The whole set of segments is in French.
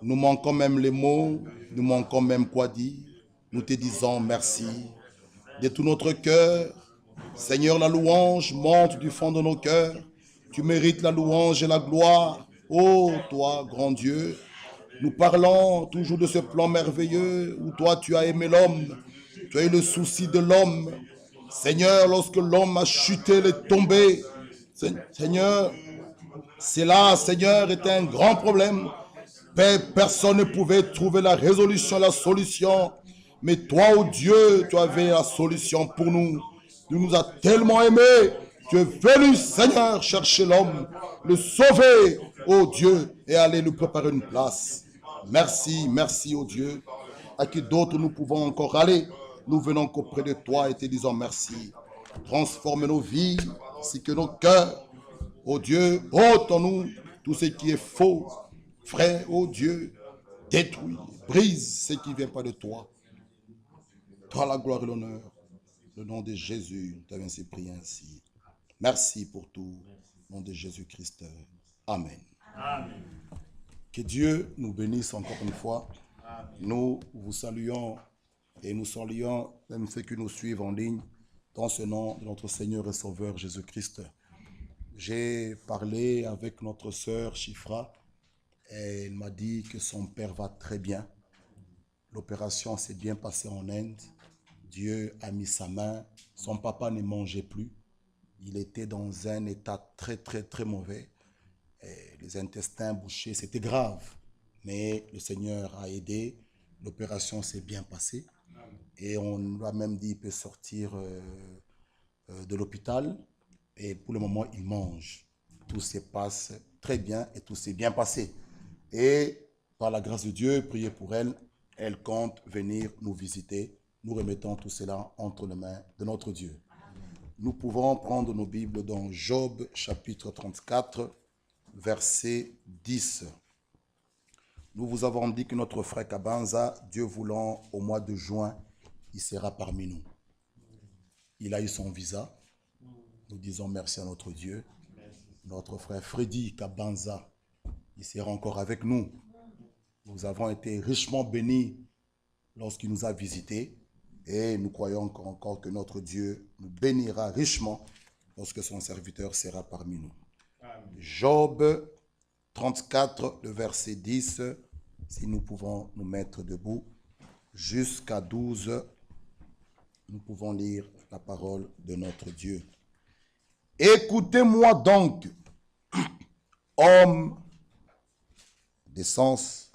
Nous manquons même les mots, nous manquons même quoi dire. Nous te disons merci. De tout notre cœur, Seigneur, la louange monte du fond de nos cœurs. Tu mérites la louange et la gloire. Ô toi, grand Dieu, nous parlons toujours de ce plan merveilleux où toi, tu as aimé l'homme. Tu as eu le souci de l'homme. Seigneur, lorsque l'homme a chuté, il est tombé. Seigneur, cela, Seigneur, était un grand problème. Personne ne pouvait trouver la résolution, la solution. Mais toi, oh Dieu, tu avais la solution pour nous. Tu nous as tellement aimés. Tu es venu, Seigneur, chercher l'homme, le sauver, oh Dieu, et aller lui préparer une place. Merci, merci, oh Dieu. À qui d'autres nous pouvons encore aller. Nous venons qu'auprès de toi et te disons merci. Transforme nos vies, ainsi que nos cœurs. Oh Dieu, ôte en nous tout ce qui est faux. Frère, oh Dieu, détruis, brise ce qui ne vient pas de toi. Toi la gloire et l'honneur. Le nom de Jésus, nous t'avons ainsi prié ainsi. Merci pour tout. Au nom de Jésus-Christ. Amen. Amen. Que Dieu nous bénisse encore une fois. Amen. Nous vous saluons et nous saluons même ceux qui nous suivent en ligne dans ce nom de notre Seigneur et Sauveur Jésus-Christ. J'ai parlé avec notre sœur Chifra. Et elle m'a dit que son père va très bien. L'opération s'est bien passée en Inde. Dieu a mis sa main. Son papa ne mangeait plus. Il était dans un état très, très, très mauvais. Et les intestins bouchés, c'était grave. Mais le Seigneur a aidé. L'opération s'est bien passée. Et on lui a même dit qu'il peut sortir de l'hôpital. Et pour le moment, il mange. Tout se passe très bien et tout s'est bien passé. Et par la grâce de Dieu, priez pour elle. Elle compte venir nous visiter. Nous remettons tout cela entre les mains de notre Dieu. Nous pouvons prendre nos Bibles dans Job chapitre 34, verset 10. Nous vous avons dit que notre frère Kabanza, Dieu voulant, au mois de juin, il sera parmi nous. Il a eu son visa. Nous disons merci à notre Dieu. Notre frère Freddy Kabanza, il sera encore avec nous. Nous avons été richement bénis lorsqu'il nous a visités et nous croyons encore que notre Dieu nous bénira richement lorsque son serviteur sera parmi nous. Amen. Job 34, le verset 10, si nous pouvons nous mettre debout, jusqu'à 12, nous pouvons lire la parole de notre Dieu. Écoutez-moi donc, hommes des sens,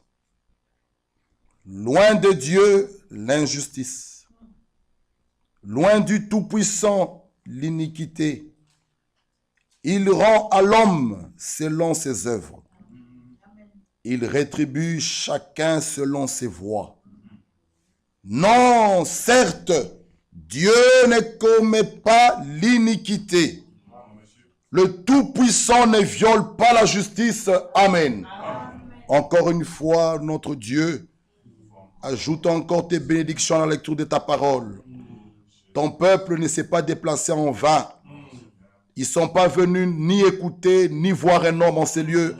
loin de Dieu l'injustice, loin du Tout-Puissant l'iniquité. Il rend à l'homme selon ses œuvres. Il rétribue chacun selon ses voies. Non, certes, Dieu ne commet pas l'iniquité. Le Tout-Puissant ne viole pas la justice. Amen. Encore une fois, notre Dieu, ajoute encore tes bénédictions à la lecture de ta parole. Ton peuple ne s'est pas déplacé en vain. Ils ne sont pas venus ni écouter, ni voir un homme en ces lieux,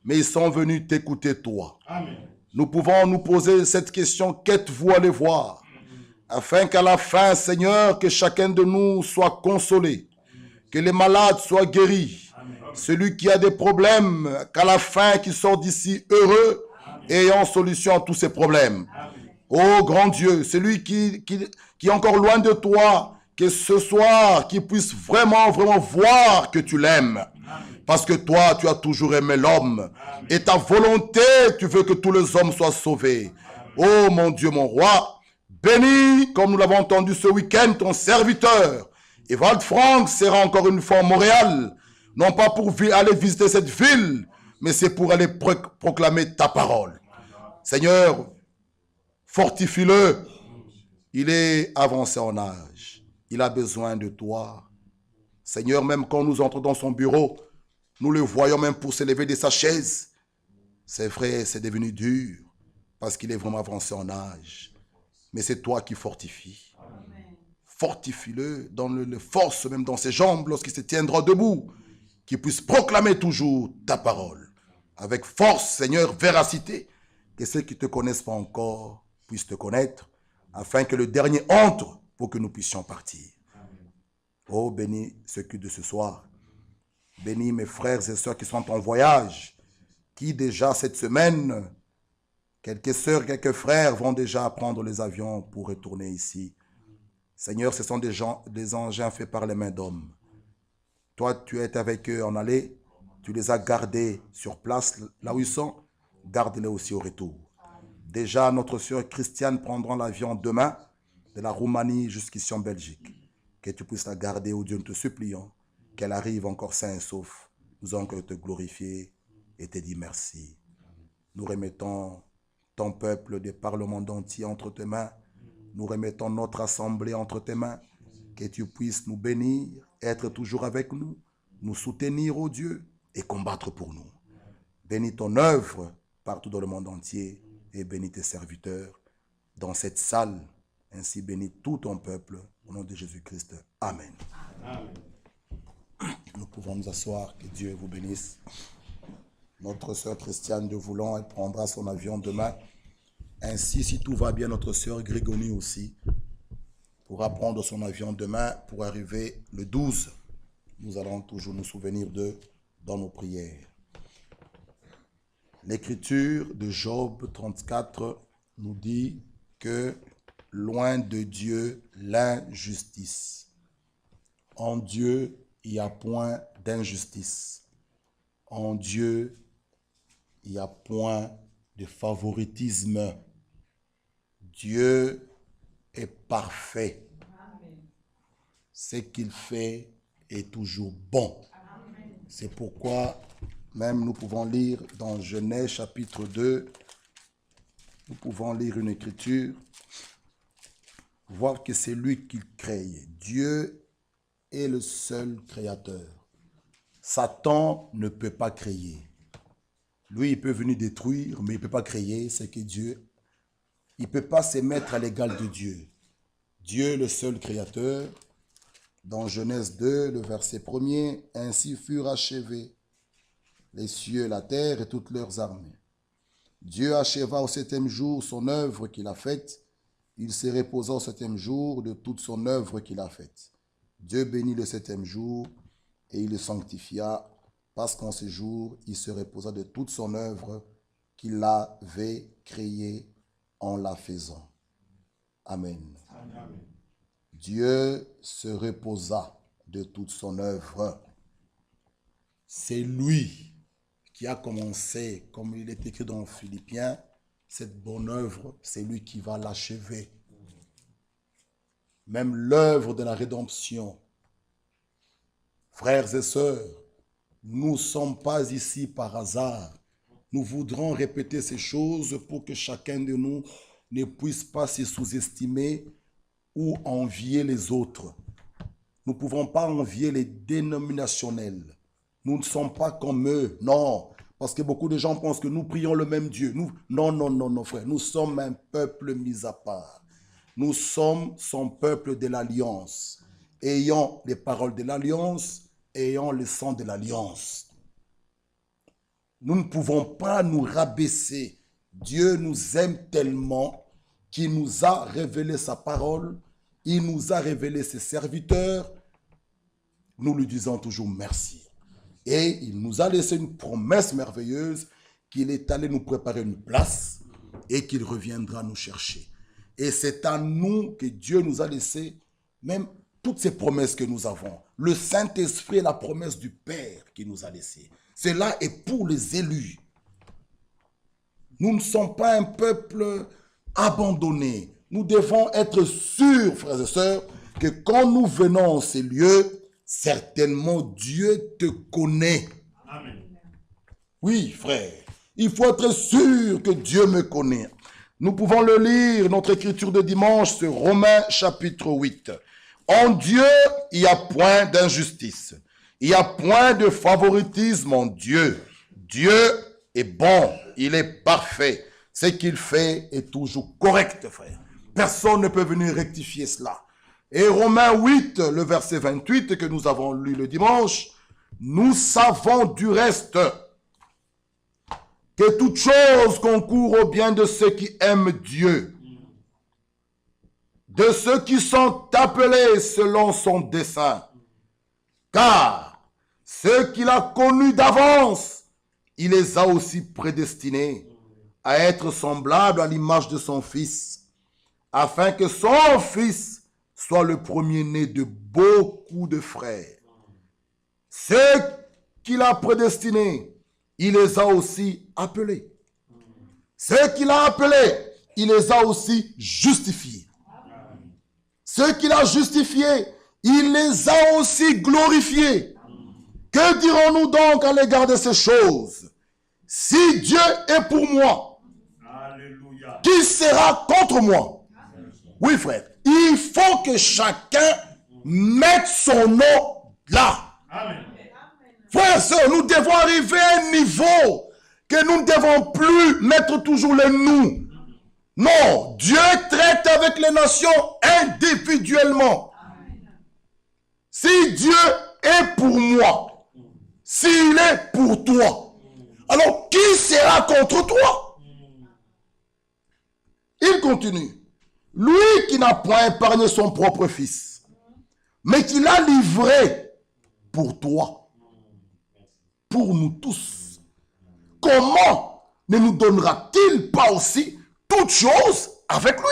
mais ils sont venus t'écouter toi. Amen. Nous pouvons nous poser cette question, qu'êtes-vous allé voir? Afin qu'à la fin, Seigneur, que chacun de nous soit consolé, que les malades soient guéris. Amen. Celui qui a des problèmes, qu'à la fin, qu'il sort d'ici heureux, ayant solution à tous ses problèmes. Ô grand Dieu, celui qui est encore loin de toi, que ce soir, qu'il puisse vraiment voir que tu l'aimes. Parce que toi, tu as toujours aimé l'homme. Et ta volonté, tu veux que tous les hommes soient sauvés. Ô mon Dieu, mon roi, bénis, comme nous l'avons entendu ce week-end, ton serviteur. Evald Frank sera encore une fois à Montréal. Non pas pour aller visiter cette ville, mais c'est pour aller proclamer ta parole. Seigneur, fortifie-le. Il est avancé en âge. Il a besoin de toi. Seigneur, même quand nous entrons dans son bureau, nous le voyons même pour se lever de sa chaise. C'est vrai, c'est devenu dur parce qu'il est vraiment avancé en âge. Mais c'est toi qui fortifies. Fortifie-le, donne-le force même dans ses jambes lorsqu'il se tiendra debout, qu'il puisse proclamer toujours ta parole. Avec force, Seigneur, véracité, que ceux qui ne te connaissent pas encore puissent te connaître, afin que le dernier entre pour que nous puissions partir. Oh, bénis ceux qui de ce soir. Bénis mes frères et sœurs qui sont en voyage, qui déjà cette semaine, quelques sœurs, quelques frères vont déjà prendre les avions pour retourner ici. Seigneur, ce sont des engins faits par les mains d'hommes. Toi, tu es avec eux en aller, tu les as gardés sur place, là où ils sont, garde-les aussi au retour. Déjà, notre sœur Christiane prendra l'avion demain, de la Roumanie jusqu'ici en Belgique. Que tu puisses la garder, oh Dieu, nous te supplions, qu'elle arrive encore sain et sauf. Nous allons encore te glorifier et te dire merci. Nous remettons ton peuple des par le monde entier entre tes mains. Nous remettons notre assemblée entre tes mains. Que tu puisses nous bénir, être toujours avec nous, nous soutenir, ô Dieu, et combattre pour nous. Bénis ton œuvre partout dans le monde entier et bénis tes serviteurs dans cette salle. Ainsi bénis tout ton peuple. Au nom de Jésus-Christ. Amen. Amen. Nous pouvons nous asseoir. Que Dieu vous bénisse. Notre sœur Christiane de Voulon, elle prendra son avion demain. Ainsi, si tout va bien, notre sœur Grégonie aussi pourra prendre son avion demain pour arriver le 12. Nous allons toujours nous souvenir d'eux dans nos prières. L'écriture de Job 34 nous dit que loin de Dieu l'injustice. En Dieu, il n'y a point d'injustice. En Dieu, il n'y a point de favoritisme. Dieu est parfait. Amen. Ce qu'il fait est toujours bon. C'est pourquoi même nous pouvons lire dans Genèse chapitre 2, nous pouvons lire une écriture, voir que c'est lui qui crée. Dieu est le seul créateur. Satan ne peut pas créer. Lui, il peut venir détruire, mais il ne peut pas créer. C'est que Dieu, il ne peut pas se mettre à l'égal de Dieu. Dieu, le seul créateur, dans Genèse 2, le verset 1er, « Ainsi furent achevés les cieux, la terre et toutes leurs armées. Dieu acheva au 7e jour son œuvre qu'il a faite. Il se reposa au 7e jour de toute son œuvre qu'il a faite. Dieu bénit le 7e jour et il le sanctifia, parce qu'en ce jour, il se reposa de toute son œuvre qu'il avait créée en la faisant. » Amen. Amen. Dieu se reposa de toute son œuvre. C'est lui qui a commencé, comme il est écrit dans Philippiens, cette bonne œuvre, c'est lui qui va l'achever. Même l'œuvre de la rédemption. Frères et sœurs, nous ne sommes pas ici par hasard. Nous voudrons répéter ces choses pour que chacun de nous ne puisse pas se sous-estimer ou envier les autres. Nous ne pouvons pas envier les dénominationnels. Nous ne sommes pas comme eux, non. Parce que beaucoup de gens pensent que nous prions le même Dieu. Non, frère. Nous sommes un peuple mis à part. Nous sommes son peuple de l'alliance. Ayant les paroles de l'alliance, ayant le sang de l'alliance. Nous ne pouvons pas nous rabaisser. Dieu nous aime tellement qu'il nous a révélé sa parole. Il nous a révélé ses serviteurs. Nous lui disons toujours merci. Et il nous a laissé une promesse merveilleuse qu'il est allé nous préparer une place et qu'il reviendra nous chercher. Et c'est à nous que Dieu nous a laissé même toutes ces promesses que nous avons. Le Saint-Esprit est la promesse du Père qui nous a laissé. Cela est pour les élus. Nous ne sommes pas un peuple abandonné. Nous devons être sûrs, frères et sœurs, que quand nous venons en ces lieux, certainement, Dieu te connaît. Amen. Oui, frère. Il faut être sûr que Dieu me connaît. Nous pouvons le lire, notre écriture de dimanche, c'est Romains chapitre 8. En Dieu, il n'y a point d'injustice. Il n'y a point de favoritisme en Dieu. Dieu est bon. Il est parfait. Ce qu'il fait est toujours correct, frère. Personne ne peut venir rectifier cela. Et Romains 8, le verset 28 que nous avons lu le dimanche, nous savons du reste que toute chose concourt au bien de ceux qui aiment Dieu, de ceux qui sont appelés selon son dessein. Car ceux qu'il a connus d'avance, il les a aussi prédestinés à être semblables à l'image de son Fils, afin que son Fils soit le premier-né de beaucoup de frères. Ceux qu'il a prédestinés, il les a aussi appelés. Ceux qu'il a appelés, il les a aussi justifiés. Ceux qu'il a justifiés, il les a aussi glorifiés. Que dirons-nous donc à l'égard de ces choses? Si Dieu est pour moi, Alléluia, qui sera contre moi? Oui, frère, il faut que chacun mette son nom là. Amen. Frères et sœurs, nous devons arriver à un niveau que nous ne devons plus mettre toujours le nous. Non, Dieu traite avec les nations individuellement. Si Dieu est pour moi, s'il est pour toi, alors qui sera contre toi? Il continue. Lui qui n'a point épargné son propre fils, mais qui l'a livré pour toi, pour nous tous. Comment ne nous donnera-t-il pas aussi toutes choses avec lui?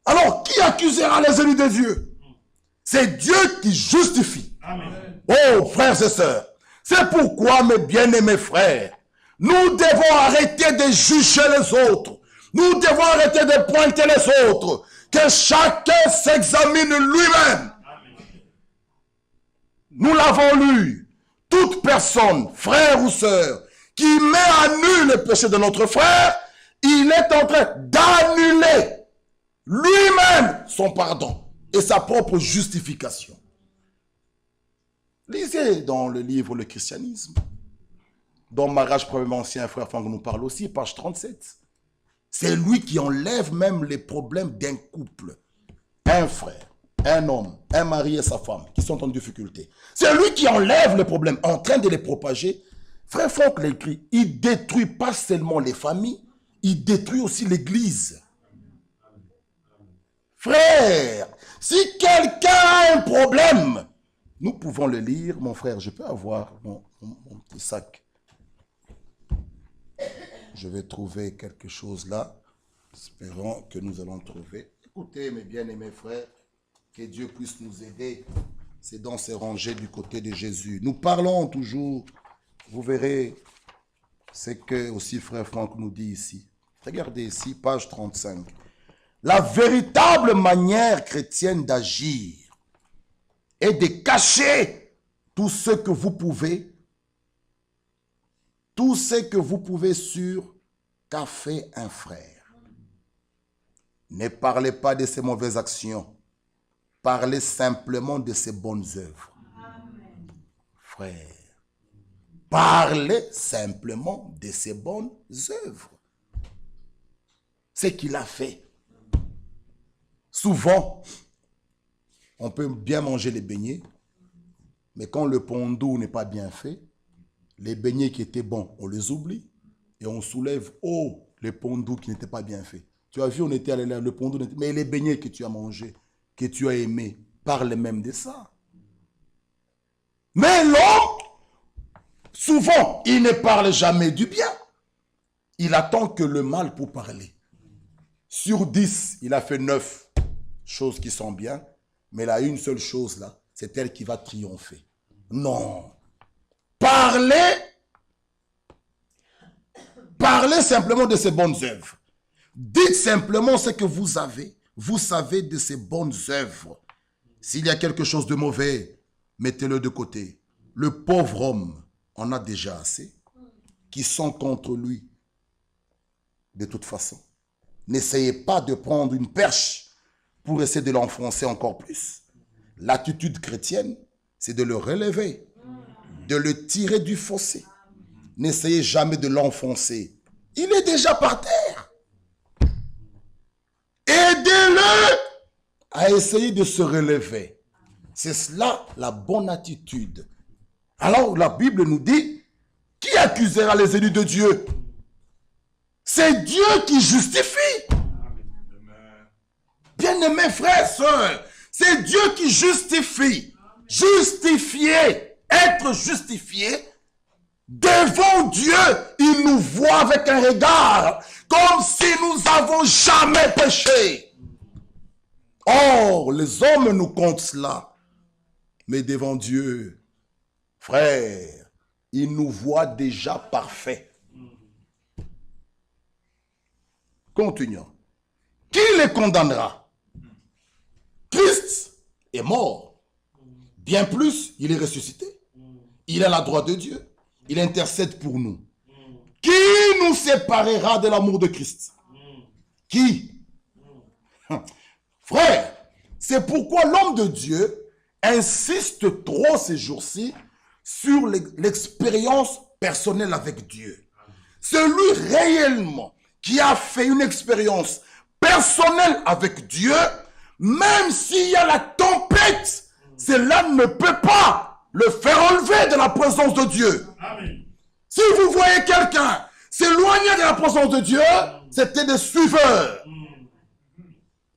Alors, qui accusera les élus de Dieu? C'est Dieu qui justifie. Amen. Oh, frères et sœurs, c'est pourquoi, mes bien-aimés frères, nous devons arrêter de juger les autres. Nous devons arrêter de pointer les autres. Que chacun s'examine lui-même. Nous l'avons lu. Toute personne, frère ou sœur, qui met à nu le péché de notre frère, il est en train d'annuler lui-même son pardon et sa propre justification. Lisez dans le livre Le Christianisme, dont Mariage probablement ancien frère Franck nous parle aussi, page 37. C'est lui qui enlève même les problèmes d'un couple. Un frère, un homme, un mari et sa femme qui sont en difficulté. C'est lui qui enlève les problèmes en train de les propager. Frère Franck l'écrit, il ne détruit pas seulement les familles, il détruit aussi l'église. Frère, si quelqu'un a un problème, nous pouvons le lire. Mon frère, je peux avoir mon petit sac. Je vais trouver quelque chose là. Espérons que nous allons trouver. Écoutez, mes bien-aimés frères, que Dieu puisse nous aider. C'est dans ces rangées du côté de Jésus. Nous parlons toujours, vous verrez, c'est que aussi frère Franck nous dit ici. Regardez ici, page 35. La véritable manière chrétienne d'agir est de cacher tout ce que vous pouvez, sur qu'a fait un frère. Ne parlez pas de ses mauvaises actions. Parlez simplement de ses bonnes œuvres. Amen. Frère, parlez simplement de ses bonnes œuvres. Ce qu'il a fait. Souvent, on peut bien manger les beignets, mais quand le pondou n'est pas bien fait, les beignets qui étaient bons, on les oublie et on soulève haut les pondous qui n'étaient pas bien faits. Tu as vu, on était allé là, le pondou n'était... Mais les beignets que tu as mangés, que tu as aimés, parle même de ça. Mais l'homme, souvent, il ne parle jamais du bien. Il attend que le mal pour parler. Sur 10, il a fait 9 choses qui sont bien, mais il a une seule chose là, c'est elle qui va triompher. Non. Parlez simplement de ses bonnes œuvres. Dites simplement ce que vous avez. Vous savez de ses bonnes œuvres. S'il y a quelque chose de mauvais, mettez-le de côté. Le pauvre homme en a déjà assez, qui sont contre lui de toute façon. N'essayez pas de prendre une perche pour essayer de l'enfoncer encore plus. L'attitude chrétienne, c'est de le relever, de le tirer du fossé. N'essayez jamais de l'enfoncer. Il est déjà par terre. Aidez-le à essayer de se relever. C'est cela la bonne attitude. Alors la Bible nous dit, Qui accusera les élus de Dieu? C'est Dieu qui justifie. Bien-aimés frères et sœurs, c'est Dieu qui justifie. Justifier, être justifié, devant Dieu, il nous voit avec un regard comme si nous n'avons jamais péché. Or, les hommes nous comptent cela. Mais devant Dieu, frère, il nous voit déjà parfaits. Continuons. Qui les condamnera? Christ est mort. Bien plus, il est ressuscité. Il est à la droite de Dieu. Il intercède pour nous. Qui nous séparera de l'amour de Christ? Qui? Frère, c'est pourquoi l'homme de Dieu insiste trop ces jours-ci sur l'expérience personnelle avec Dieu. Celui réellement qui a fait une expérience personnelle avec Dieu, même s'il y a la tempête, cela ne peut pas le faire enlever de la présence de Dieu. Amen. Si vous voyez quelqu'un s'éloigner de la présence de Dieu, c'était des suiveurs.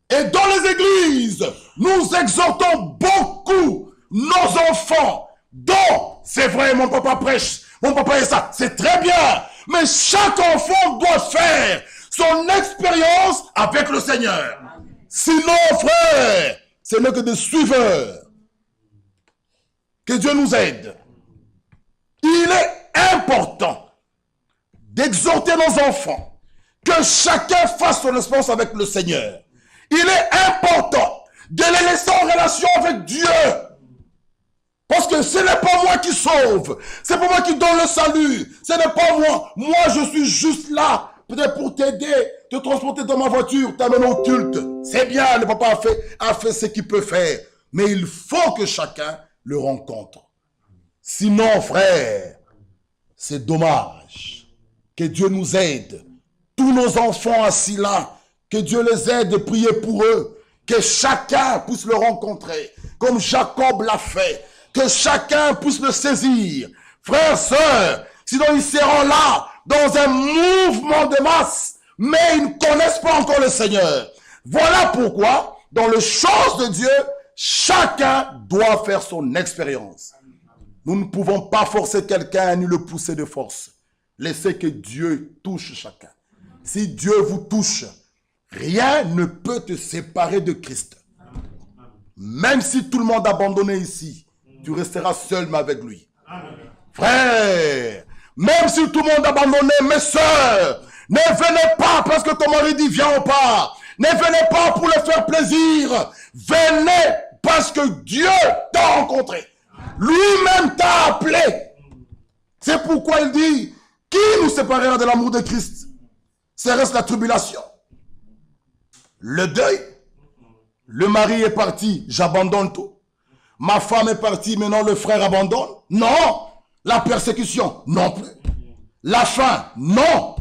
Et dans les églises, nous exhortons beaucoup nos enfants, dont, c'est vrai, mon papa prêche, mon papa est ça, c'est très bien, mais chaque enfant doit faire son expérience avec le Seigneur. Sinon, frère, ce n'est que des suiveurs. Que Dieu nous aide. Il est important d'exhorter nos enfants que chacun fasse son expérience avec le Seigneur. Il est important de les laisser en relation avec Dieu. Parce que ce n'est pas moi qui sauve. C'est pas moi qui donne le salut. Ce n'est pas moi. Moi, je suis juste là, peut-être pour t'aider, te transporter dans ma voiture, t'amener au culte. C'est bien, le papa a fait ce qu'il peut faire. Mais il faut que chacun le rencontre. Sinon, frère, c'est dommage. Que Dieu nous aide. Tous nos enfants assis là, que Dieu les aide de prier pour eux. Que chacun puisse le rencontrer, comme Jacob l'a fait. Que chacun puisse le saisir. Frères, sœurs, sinon ils seront là, dans un mouvement de masse, mais ils ne connaissent pas encore le Seigneur. Voilà pourquoi, dans les choses de Dieu, chacun doit faire son expérience. Nous ne pouvons pas forcer quelqu'un ni le pousser de force. Laissez que Dieu touche chacun. Si Dieu vous touche, rien ne peut te séparer de Christ. Même si tout le monde a abandonné ici, tu resteras seul mais avec lui. Frère, même si tout le monde a abandonné, mes sœurs, ne venez pas parce que ton mari dit viens ou pas. Ne venez pas pour le faire plaisir. Venez parce que Dieu t'a rencontré. Lui-même t'a appelé. C'est pourquoi il dit, qui nous séparera de l'amour de Christ? C'est reste la tribulation, le deuil. Le mari est parti, j'abandonne tout. Ma femme est partie, maintenant le frère abandonne. Non. La persécution, non plus. La faim, non.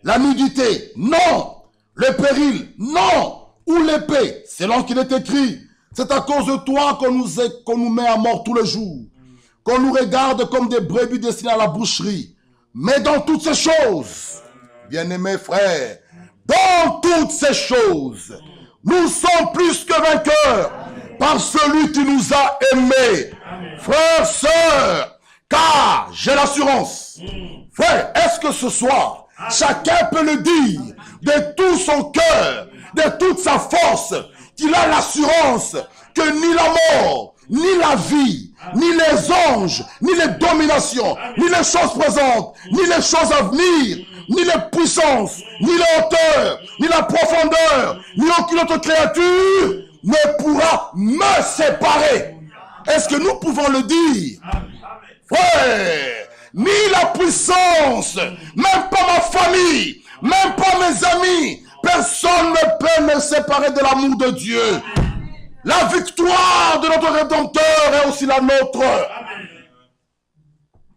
La nudité, non. Le péril, non. Ou l'épée, selon qu'il est écrit. C'est à cause de toi qu'on nous met à mort tous les jours. Qu'on nous regarde comme des brebis destinées à la boucherie. Mais dans toutes ces choses, bien-aimés frères, dans toutes ces choses, nous sommes plus que vainqueurs par celui qui nous a aimés. Frères, sœurs, car j'ai l'assurance. Frère, est-ce que ce soir, chacun peut le dire de tout son cœur, de toute sa force, qu'il a l'assurance que ni la mort, ni la vie, ni les anges, ni les dominations, ni les choses présentes, ni les choses à venir, ni les puissances, ni les hauteurs, ni la profondeur, ni aucune autre créature ne pourra me séparer. Est-ce que nous pouvons le dire? Frère, ni la puissance, même pas ma famille, même pas mes amis, personne ne peut me séparer de l'amour de Dieu. La victoire de notre Rédempteur est aussi la nôtre.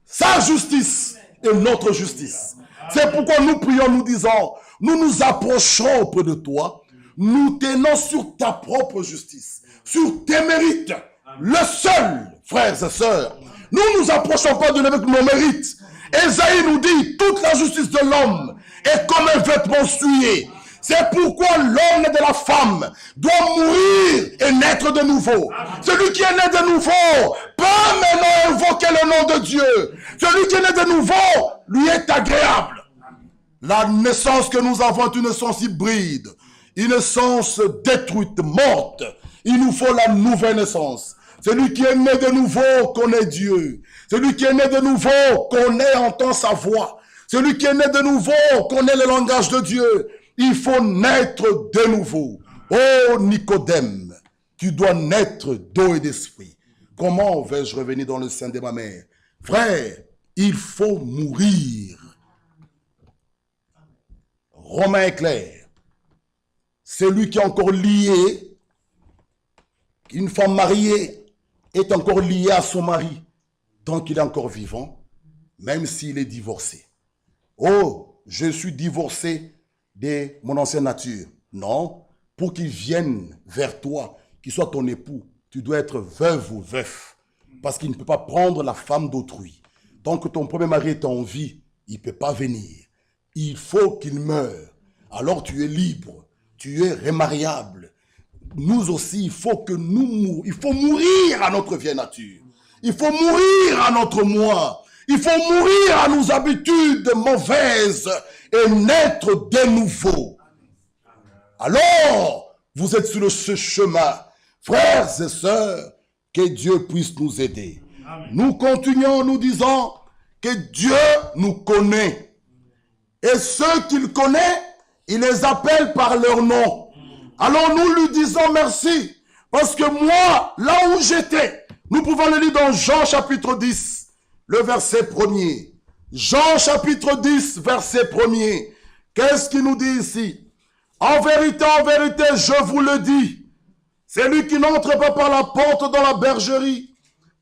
Sa justice est notre justice. C'est pourquoi nous prions, nous disons, nous nous approchons auprès de toi, nous tenons sur ta propre justice, sur tes mérites, le seul, frères et sœurs. Nous ne nous approchons pas de Dieu avec nos mérites. Ésaïe nous dit, toute la justice de l'homme est comme un vêtement souillé. C'est pourquoi l'homme de la femme doit mourir et naître de nouveau. Celui qui est né de nouveau peut maintenant invoquer le nom de Dieu. Celui qui est né de nouveau lui est agréable. La naissance que nous avons est une naissance hybride, une naissance détruite, morte. Il nous faut la nouvelle naissance. Celui qui est né de nouveau connaît Dieu. Celui qui est né de nouveau connaît, entend sa voix. Celui qui est né de nouveau connaît le langage de Dieu. Il faut naître de nouveau. Oh Nicodème, tu dois naître d'eau et d'esprit. Comment vais-je revenir dans le sein de ma mère? Frère, il faut mourir. Romain est clair. Celui qui est encore lié, une femme mariée est encore liée à son mari tant qu'il est encore vivant, même s'il est divorcé. Oh, je suis divorcé de mon ancienne nature. Non, pour qu'il vienne vers toi, qu'il soit ton époux, tu dois être veuve ou veuf, parce qu'il ne peut pas prendre la femme d'autrui. Tant que ton premier mari est en vie, il ne peut pas venir. Il faut qu'il meure. Alors tu es libre, tu es remariable. Nous aussi, il faut mourir à notre vieille nature. Il faut mourir à notre moi. Il faut mourir à nos habitudes mauvaises et naître de nouveau. Alors, vous êtes sur ce chemin. Frères et sœurs, que Dieu puisse nous aider. Amen. Nous continuons, nous disons que Dieu nous connaît. Et ceux qu'il connaît, il les appelle par leur nom. Alors nous lui disons merci. Parce que moi, là où j'étais, nous pouvons le lire dans Jean chapitre 10, le verset 1er. Jean chapitre 10, verset 1er. Qu'est-ce qu'il nous dit ici? En vérité, je vous le dis, celui qui n'entre pas par la porte dans la bergerie,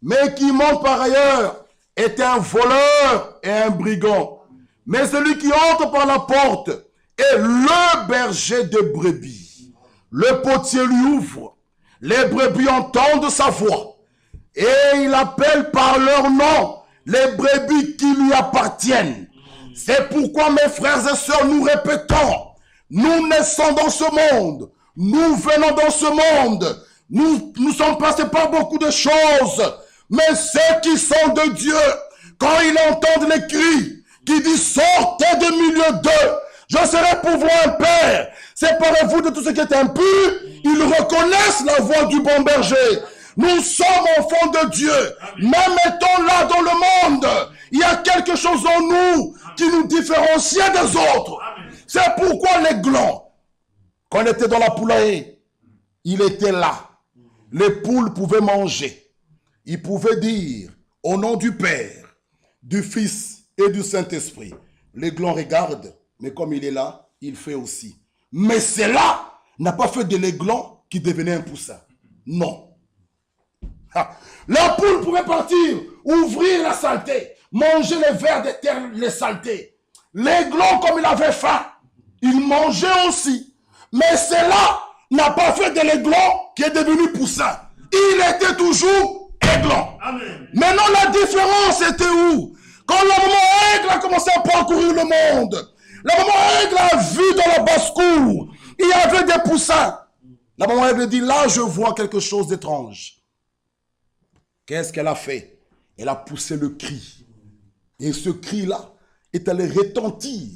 mais qui monte par ailleurs, est un voleur et un brigand. Mais celui qui entre par la porte est le berger de brebis. Le potier lui ouvre, les brebis entendent sa voix, et il appelle par leur nom les brebis qui lui appartiennent. C'est pourquoi, mes frères et sœurs, nous répétons, nous naissons dans ce monde, nous venons dans ce monde, nous sommes passés par beaucoup de choses, mais ceux qui sont de Dieu, quand ils entendent les cris qui disent sortez de milieu d'eux, je serai pour vous un père, séparez-vous de tout ce qui est impur, ils reconnaissent la voix du bon berger. Nous sommes enfants de Dieu, même étant là dans le monde, il y a quelque chose en nous qui nous différencie des autres. C'est pourquoi les glands, quand on était dans la poulailler, il était là. Les poules pouvaient manger. Ils pouvaient dire, au nom du Père, du Fils et du Saint-Esprit. Les glands regardent, mais comme il est là, il fait aussi. Mais cela n'a pas fait de l'aiglon qui devenait un poussin. Non. La poule pouvait partir, ouvrir la saleté, manger les vers de terre, les saletés. L'aiglon, comme il avait faim, il mangeait aussi. Mais cela n'a pas fait de l'aiglon qui est devenu poussin. Il était toujours aiglon. Amen. Maintenant, la différence était où? Quand la maman aigle a commencé à parcourir le monde, la maman aigle a vu dans la basse-cour, il y avait des poussins. La maman aigle dit, là, je vois quelque chose d'étrange. Qu'est-ce qu'elle a fait? Elle a poussé le cri. Et ce cri-là est allé retentir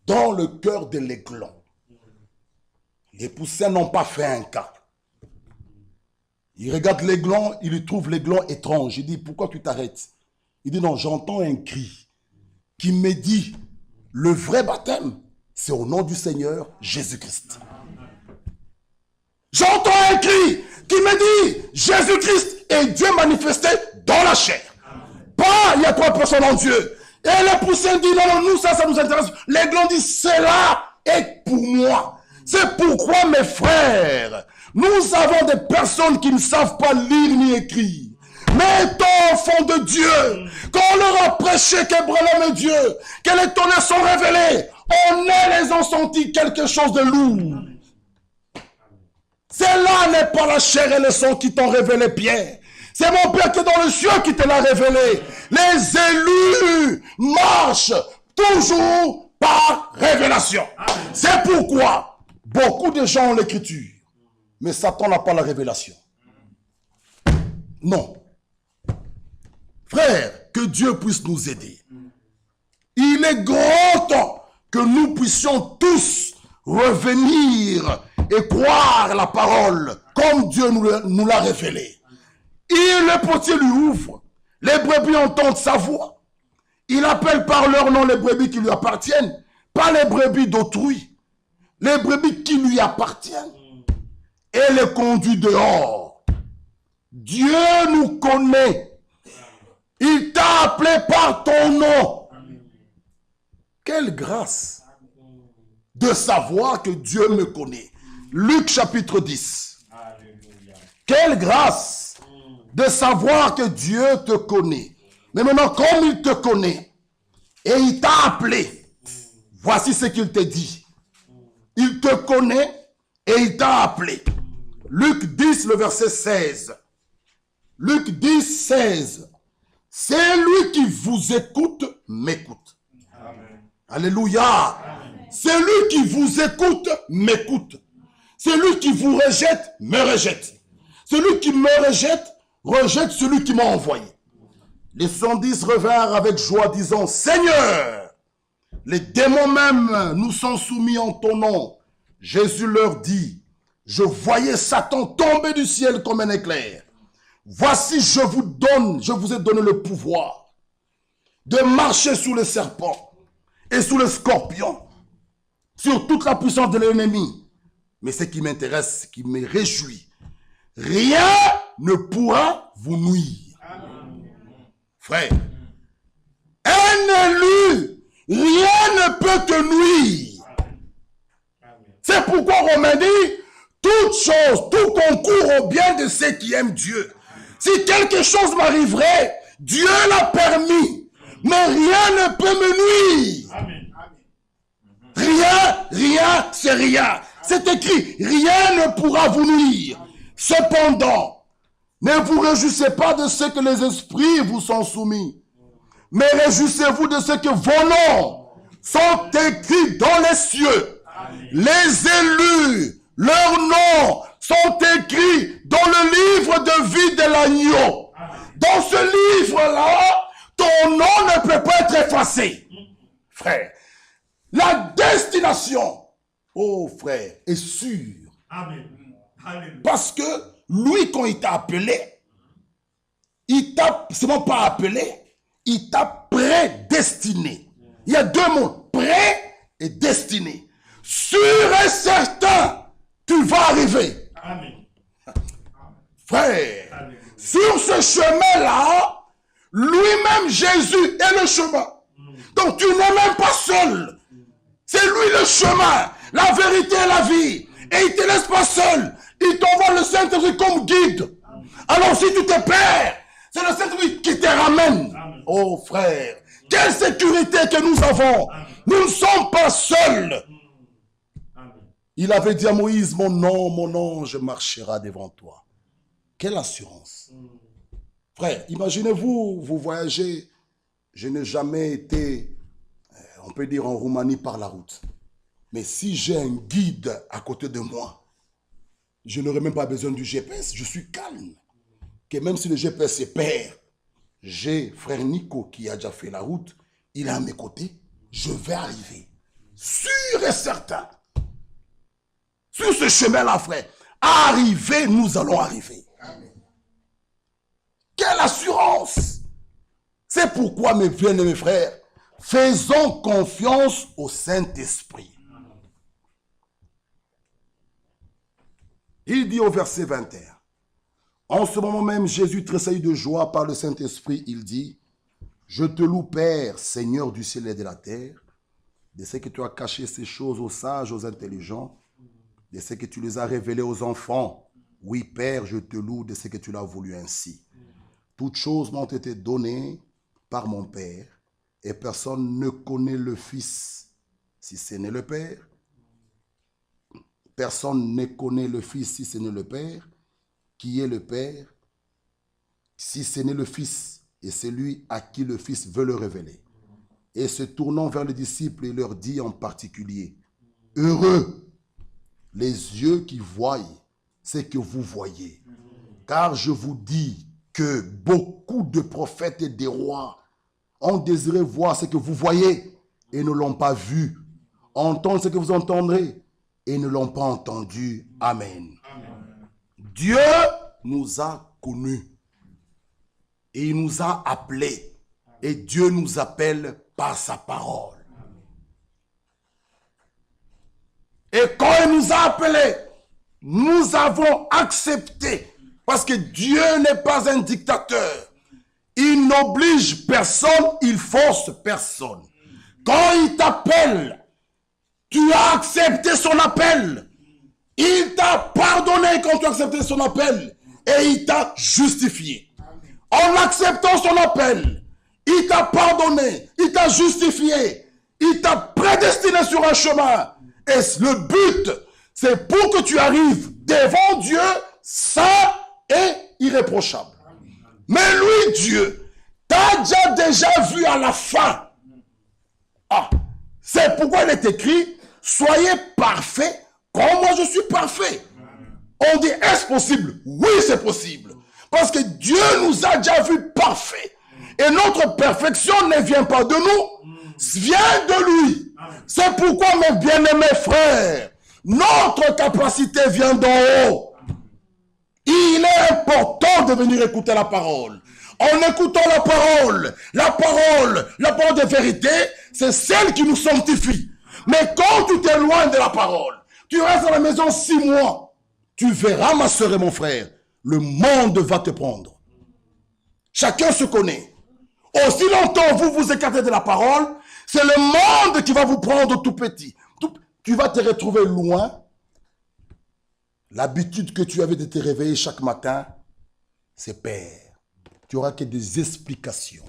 dans le cœur de l'aiglon. Les poussins n'ont pas fait un cas. Il regarde l'aiglon, il lui trouve l'aiglon étrange. Il dit, pourquoi tu t'arrêtes? Il dit, non, j'entends un cri qui me dit, le vrai baptême, c'est au nom du Seigneur Jésus-Christ. J'entends un cri qui me dit, Jésus-Christ est Dieu manifesté dans la chair. Pas, il y a 3 personnes en Dieu. Et les poussins disent, non, nous, ça nous intéresse. L'aiglon dit, cela est pour moi. C'est pourquoi, mes frères, nous avons des personnes qui ne savent pas lire ni écrire. Mais étant enfants de Dieu, quand on leur a prêché qu'Abraham est Dieu, que les tonnerres sont révélés, on les a senti quelque chose de lourd. Cela n'est pas la chair et le sang qui t'ont révélé, Pierre. C'est mon Père qui est dans le ciel qui te l'a révélé. Les élus marchent toujours par révélation. C'est pourquoi beaucoup de gens ont l'écriture, mais Satan n'a pas la révélation. Non. Frère, que Dieu puisse nous aider. Il est grand temps que nous puissions tous revenir et croire la parole comme Dieu nous l'a révélé. Le potier lui ouvre. Les brebis entendent sa voix. Il appelle par leur nom les brebis qui lui appartiennent, pas les brebis d'autrui. Les brebis qui lui appartiennent. Et les conduit dehors. Dieu nous connaît. Il t'a appelé par ton nom. Quelle grâce de savoir que Dieu me connaît. Luc chapitre 10. Quelle grâce de savoir que Dieu te connaît. Mais maintenant, comme il te connaît et il t'a appelé, voici ce qu'il te dit. Il te connaît et il t'a appelé. Luc 10, le verset 16. Luc 10, 16. C'est lui qui vous écoute, m'écoute. Alléluia. C'est lui qui vous écoute, m'écoute. C'est lui qui vous rejette, me rejette. Celui qui me rejette, rejette celui qui m'a envoyé. Les 110 revinrent avec joie, disant, Seigneur, les démons même nous sont soumis en ton nom. Jésus leur dit, je voyais Satan tomber du ciel comme un éclair. Voici, je vous ai donné le pouvoir de marcher sous les serpents et sous les scorpions, sur toute la puissance de l'ennemi. Mais ce qui m'intéresse, ce qui me réjouit, rien ne pourra vous nuire. Frère, un élu, rien ne peut te nuire. C'est pourquoi Romains dit, toute chose, tout concourt au bien de ceux qui aiment Dieu. Si quelque chose m'arriverait, Dieu l'a permis, mais rien ne peut me nuire. Rien, c'est rien. C'est écrit, rien ne pourra vous nuire. Cependant, ne vous réjouissez pas de ce que les esprits vous sont soumis, mais réjouissez-vous de ce que vos noms sont écrits dans les cieux. Les élus, leurs noms sont écrits dans le livre de vie de l'agneau. Dans ce livre-là, ton nom ne peut pas être effacé. Frère, la destination, oh frère, est sûre. Amen. Parce que lui, quand il t'a appelé, il t'a seulement pas appelé, il t'a prédestiné. Il y a deux mots, pré et destiné. Sûr et certain, tu vas arriver. Amen. Frère, Amen. sur ce chemin-là, lui-même Jésus est le chemin. Donc tu n'es même pas seul. C'est lui le chemin, la vérité et la vie. Et il ne te laisse pas seul. Il t'envoie le Saint-Esprit comme guide. Alors si tu te perds, c'est le Saint-Esprit qui te ramène. Amen. Oh frère, quelle sécurité que nous avons. Amen. Nous ne sommes pas seuls. Amen. Il avait dit à Moïse, mon ange marchera devant toi. Quelle assurance. Frère, imaginez-vous, vous voyagez. Je n'ai jamais été, on peut dire, en Roumanie par la route. Mais si j'ai un guide à côté de moi, je n'aurai même pas besoin du GPS. Je suis calme. Que même si le GPS se perd, j'ai frère Nico qui a déjà fait la route. Il est à mes côtés. Je vais arriver. Sûr et certain. Sur ce chemin-là, frère. Arriver, nous allons arriver. Quelle assurance! C'est pourquoi, mes bien-aimés frères, faisons confiance au Saint-Esprit. Il dit au verset 21, en ce moment même, Jésus tressaillit de joie par le Saint-Esprit. Il dit, je te loue, Père, Seigneur du ciel et de la terre, de ce que tu as caché ces choses aux sages, aux intelligents, de ce que tu les as révélées aux enfants. Oui, Père, je te loue de ce que tu l'as voulu ainsi. Toutes choses m'ont été données par mon Père, et personne ne connaît le Fils, si ce n'est le Père. Personne ne connaît le Fils, si ce n'est le Père, qui est le Père, Si ce n'est le Fils, et c'est lui à qui le Fils veut le révéler. Et se tournant vers les disciples, il leur dit en particulier, « Heureux les yeux qui voient ce que vous voyez. Car je vous dis que beaucoup de prophètes et des rois ont désiré voir ce que vous voyez et ne l'ont pas vu, entendre ce que vous entendrez et ne l'ont pas entendu. » Amen. Amen. Dieu nous a connus et il nous a appelés et Dieu nous appelle par sa parole. Et quand il nous a appelés, nous avons accepté. Parce que Dieu n'est pas un dictateur. Il n'oblige personne, il force personne. Quand il t'appelle, tu as accepté son appel. Il t'a pardonné quand tu as accepté son appel. Et il t'a justifié. En acceptant son appel, il t'a pardonné, il t'a justifié, il t'a prédestiné sur un chemin. Et le but, c'est pour que tu arrives devant Dieu saint et irréprochable. Mais lui, Dieu, t'a déjà vu à la fin. Ah, c'est pourquoi il est écrit, soyez parfaits comme moi je suis parfait. On dit, est-ce possible? Oui, c'est possible. Parce que Dieu nous a déjà vus parfaits. Et notre perfection ne vient pas de nous, vient de lui. C'est pourquoi, mes bien-aimés frères, notre capacité vient d'en haut. Il est important de venir écouter la parole. En écoutant la parole de vérité, c'est celle qui nous sanctifie. Mais quand tu t'éloignes de la parole, tu restes à la maison 6 mois, tu verras, ma soeur et mon frère, le monde va te prendre. Chacun se connaît. Aussi longtemps vous vous écartez de la parole, c'est le monde qui va vous prendre tout petit. Tu vas te retrouver loin. L'habitude que tu avais de te réveiller chaque matin, c'est père. Tu n'auras que des explications.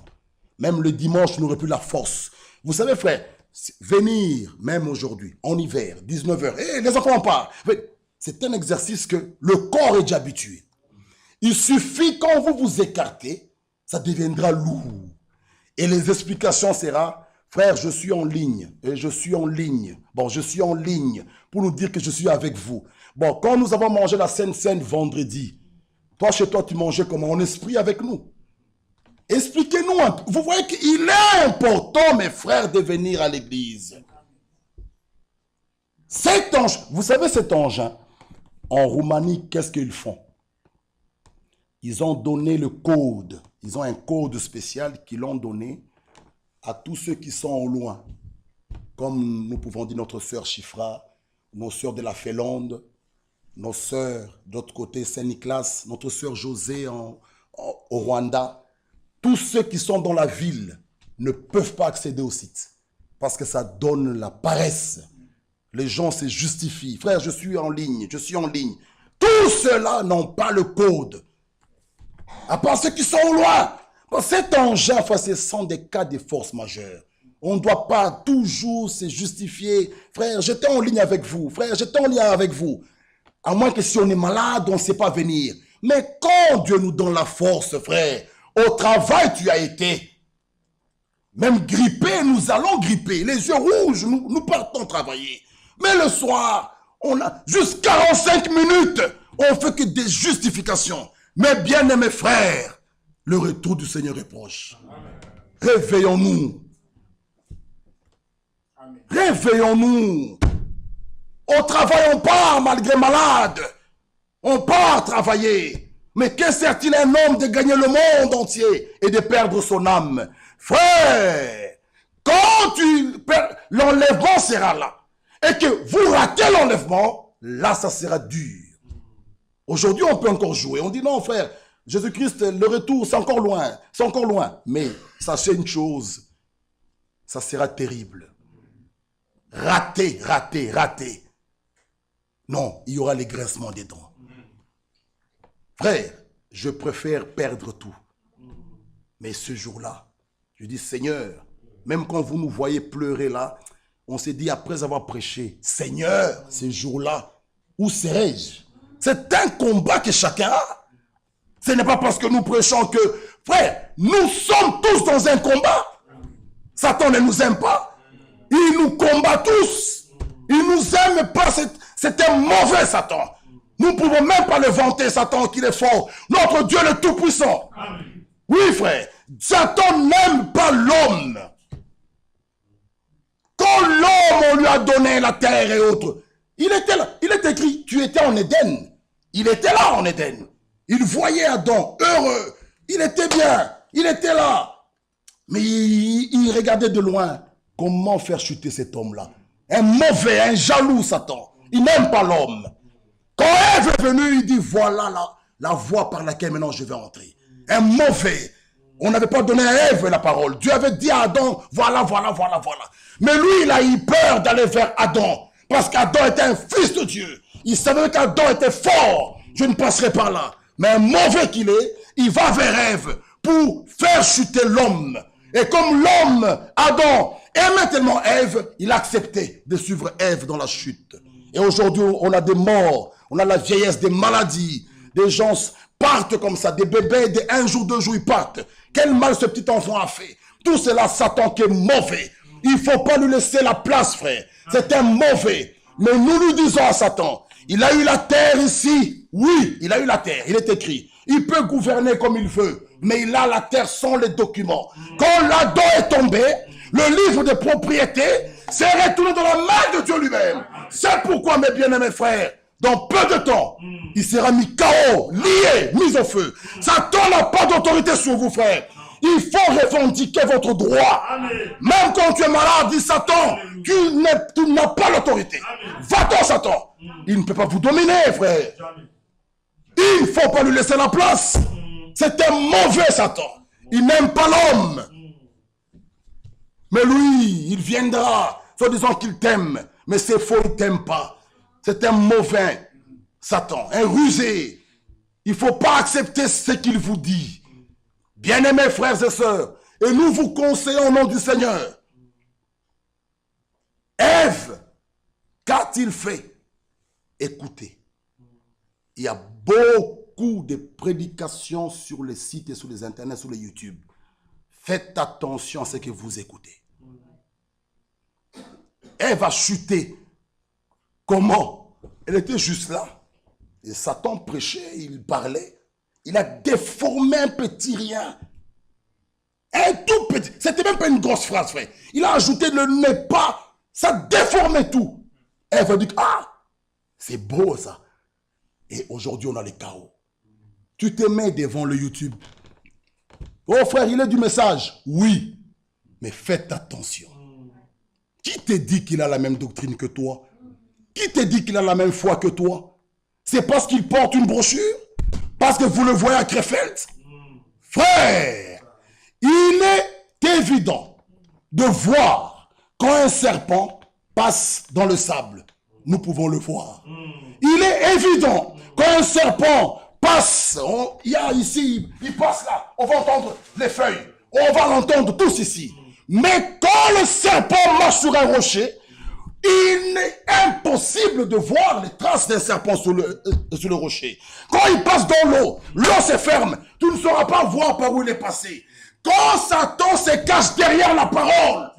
Même le dimanche, tu n'auras plus la force. Vous savez, frère, venir, même aujourd'hui, en hiver, 19h, les enfants en parlent. C'est un exercice que le corps est déjà habitué. Il suffit quand vous vous écartez, ça deviendra lourd. Et les explications seront, frère, je suis en ligne, et je suis en ligne. Bon, je suis en ligne pour nous dire que je suis avec vous. Bon, quand nous avons mangé la Sainte Seine vendredi, toi, chez toi, tu mangeais comment? En esprit avec nous. Expliquez-nous un peu. Vous voyez qu'il est important, mes frères, de venir à l'église. Cet ange, vous savez cet engin, en Roumanie, qu'est-ce qu'ils font? Ils ont donné le code. Ils ont un code spécial qu'ils l'ont donné à tous ceux qui sont au loin. Comme nous pouvons dire notre sœur Chifra, nos sœurs de la Félande, nos sœurs d'autre côté, Saint-Nicolas, notre sœur José au Rwanda. Tous ceux qui sont dans la ville ne peuvent pas accéder au site parce que ça donne la paresse. Les gens se justifient. Frère, je suis en ligne, je suis en ligne. Tous ceux-là n'ont pas le code. À part ceux qui sont au loin. Cet engin, ce sont des cas de force majeure. On ne doit pas toujours se justifier. Frère, j'étais en ligne avec vous. Frère, j'étais en lien avec vous. À moins que si on est malade, on ne sait pas venir. Mais quand Dieu nous donne la force, frère, au travail tu as été. Même grippé, nous allons gripper. Les yeux rouges, nous partons travailler. Mais le soir, on a juste 45 minutes. On fait que des justifications. Mais bien aimés frères, le retour du Seigneur est proche. Réveillons-nous. Réveillons-nous. Au travail, on part malgré malade. On part travailler. Mais que sert-il un homme de gagner le monde entier et de perdre son âme? Frère, quand l'enlèvement sera là et que vous ratez l'enlèvement, là, ça sera dur. Aujourd'hui, on peut encore jouer. On dit non, frère, Jésus-Christ, le retour, c'est encore loin. C'est encore loin. Mais sachez une chose, ça sera terrible. Raté, raté, raté. Non, il y aura les grincements des dents. Frère, je préfère perdre tout. Mais ce jour-là, je dis, Seigneur, même quand vous nous voyez pleurer là, on s'est dit après avoir prêché, Seigneur, ce jour-là, où serai-je? C'est un combat que chacun a. Ce n'est pas parce que nous prêchons que, frère, nous sommes tous dans un combat. Satan ne nous aime pas. Il nous combat tous. Il ne nous aime pas. C'est un mauvais Satan. Nous ne pouvons même pas le vanter, Satan, qu'il est fort. Notre Dieu le Tout-Puissant. Oui, frère. Satan n'aime pas l'homme. Quand l'homme, on lui a donné la terre et autres, il était là. Il est écrit, tu étais en Éden. Il était là en Éden. Il voyait Adam heureux. Il était bien. Il était là. Mais il regardait de loin. Comment faire chuter cet homme-là? Un mauvais, un jaloux Satan. Il n'aime pas l'homme. Quand Ève est venue, il dit, voilà la voie par laquelle maintenant je vais entrer. Un mauvais. On n'avait pas donné à Ève la parole. Dieu avait dit à Adam, voilà. Mais lui, il a eu peur d'aller vers Adam. Parce qu'Adam était un fils de Dieu. Il savait qu'Adam était fort. Je ne passerai pas là. Mais un mauvais qu'il est, il va vers Ève pour faire chuter l'homme. Et comme l'homme, Adam, aimait tellement Ève, il a accepté de suivre Ève dans la chute. Et aujourd'hui, on a des morts, on a la vieillesse, des maladies. Des gens partent comme ça, des bébés, un jour, 2 jours, ils partent. Quel mal ce petit enfant a fait? Tout cela, Satan qui est mauvais. Il ne faut pas lui laisser la place, frère. C'est un mauvais. Mais nous lui disons à Satan, il a eu la terre ici. Oui, il a eu la terre. Il est écrit. Il peut gouverner comme il veut. Mais il a la terre sans les documents. Quand l'Adam est tombé, le livre de propriété s'est retourné dans la main de Dieu lui-même. C'est pourquoi, mes bien-aimés frères, dans peu de temps, il sera mis KO, lié, mis au feu. Satan n'a pas d'autorité sur vous, frères. Il faut revendiquer votre droit. Amen. Même quand tu es malade, dit Satan, tu n'as pas l'autorité. Va-t'en, Satan. Il ne peut pas vous dominer, frère. Il ne faut pas lui laisser la place. C'est un mauvais Satan. Il n'aime pas l'homme. Mais lui, il viendra, soit disant qu'il t'aime. Mais c'est faux, il ne t'aime pas. C'est un mauvais Satan, un rusé. Il ne faut pas accepter ce qu'il vous dit. Bien-aimés frères et sœurs, et nous vous conseillons au nom du Seigneur. Ève, qu'a-t-il fait? Écoutez, il y a beaucoup de prédications sur les sites et sur les internets, sur les YouTube. Faites attention à ce que vous écoutez. Ève a chuté. Comment? Elle était juste là. Et Satan prêchait, il parlait. Il a déformé un petit rien. Un tout petit. C'était même pas une grosse phrase, frère. Il a ajouté le n'est pas. Ça déformait tout. Elle va dire, ah, c'est beau ça. Et aujourd'hui, on a les chaos. Tu te mets devant le YouTube. Oh frère, il est du message. Oui. Mais faites attention. Qui te dit qu'il a la même doctrine que toi? Qui te dit qu'il a la même foi que toi? C'est parce qu'il porte une brochure? Parce que vous le voyez à Krefeld? Frère, il est évident de voir quand un serpent passe dans le sable. Nous pouvons le voir. Il est évident quand un serpent passe, il y a ici, il passe là, on va entendre les feuilles. On va l'entendre tous ici. Mais quand le serpent marche sur un rocher, il est impossible de voir les traces d'un serpent sur le rocher. Quand il passe dans l'eau, l'eau se ferme. Tu ne sauras pas voir par où il est passé. Quand Satan se cache derrière la parole,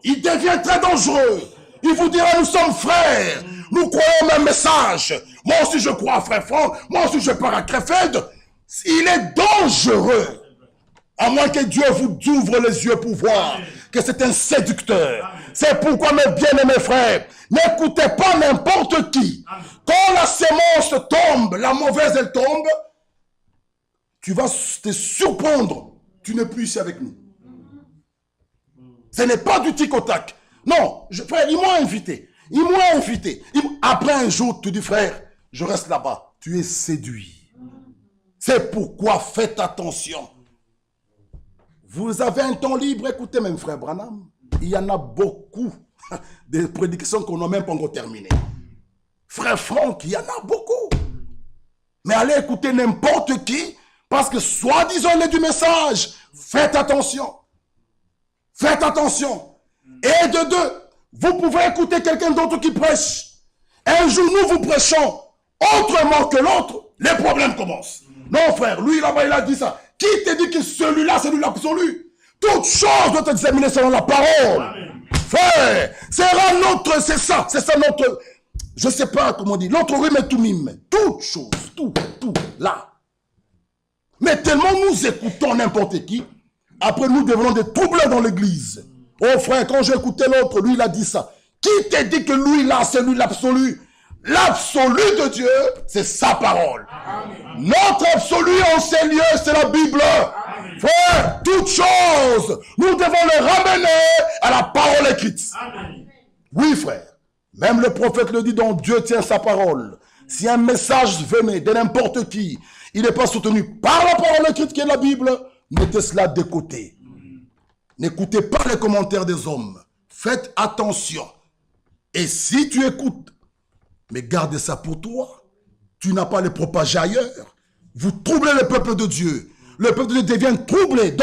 il devient très dangereux. Il vous dira, nous sommes frères. Nous croyons au même message. Moi aussi je crois à frère Franck. Moi aussi je pars à Krefeld. Il est dangereux. À moins que Dieu vous ouvre les yeux pour voir que c'est un séducteur. C'est pourquoi, mes bien-aimés frères, n'écoutez pas n'importe qui. Quand la sémence tombe, la mauvaise elle tombe, tu vas te surprendre. Tu n'es plus ici avec nous. Ce n'est pas du tic au tac. Non, frère, ils m'ont invité. Ils m'ont invité. Après un jour, tu dis, frère, je reste là-bas. Tu es séduit. C'est pourquoi faites attention. Vous avez un temps libre, écoutez même frère Branham. Il y en a beaucoup de prédictions qu'on n'a même pas encore terminées. Frère Franck, il y en a beaucoup. Mais allez écouter n'importe qui, parce que soi-disant il est du message. Faites attention. Faites attention. Et de deux, vous pouvez écouter quelqu'un d'autre qui prêche. Un jour, nous vous prêchons autrement que l'autre, les problèmes commencent. Non, frère, lui là-bas, il a dit ça. Qui te dit que celui-là, c'est lui l'absolu? Toute chose doit être examinée selon la parole. Amen. Frère, c'est ça notre, je sais pas comment on dit, notre rime et tout mime. Toute chose, tout, là. Mais tellement nous écoutons n'importe qui, après nous devenons des troublés dans l'église. Oh frère, quand j'ai écouté l'autre, lui il a dit ça. Qui t'a dit que lui là, c'est lui l'absolu? L'absolu de Dieu, c'est sa parole. Amen. Notre absolu en ces lieux, c'est la Bible. Amen. Frère, toutes choses, nous devons le ramener à la parole écrite. Amen. Oui frère, même le prophète le dit, donc Dieu tient sa parole. Si un message venait de n'importe qui, il n'est pas soutenu par la parole écrite qui est la Bible, mettez cela de côté. N'écoutez pas les commentaires des hommes. Faites attention. Et si tu écoutes, mais gardez ça pour toi. Tu n'as pas à les propager ailleurs. Vous troublez le peuple de Dieu. Le peuple de Dieu devient troublé.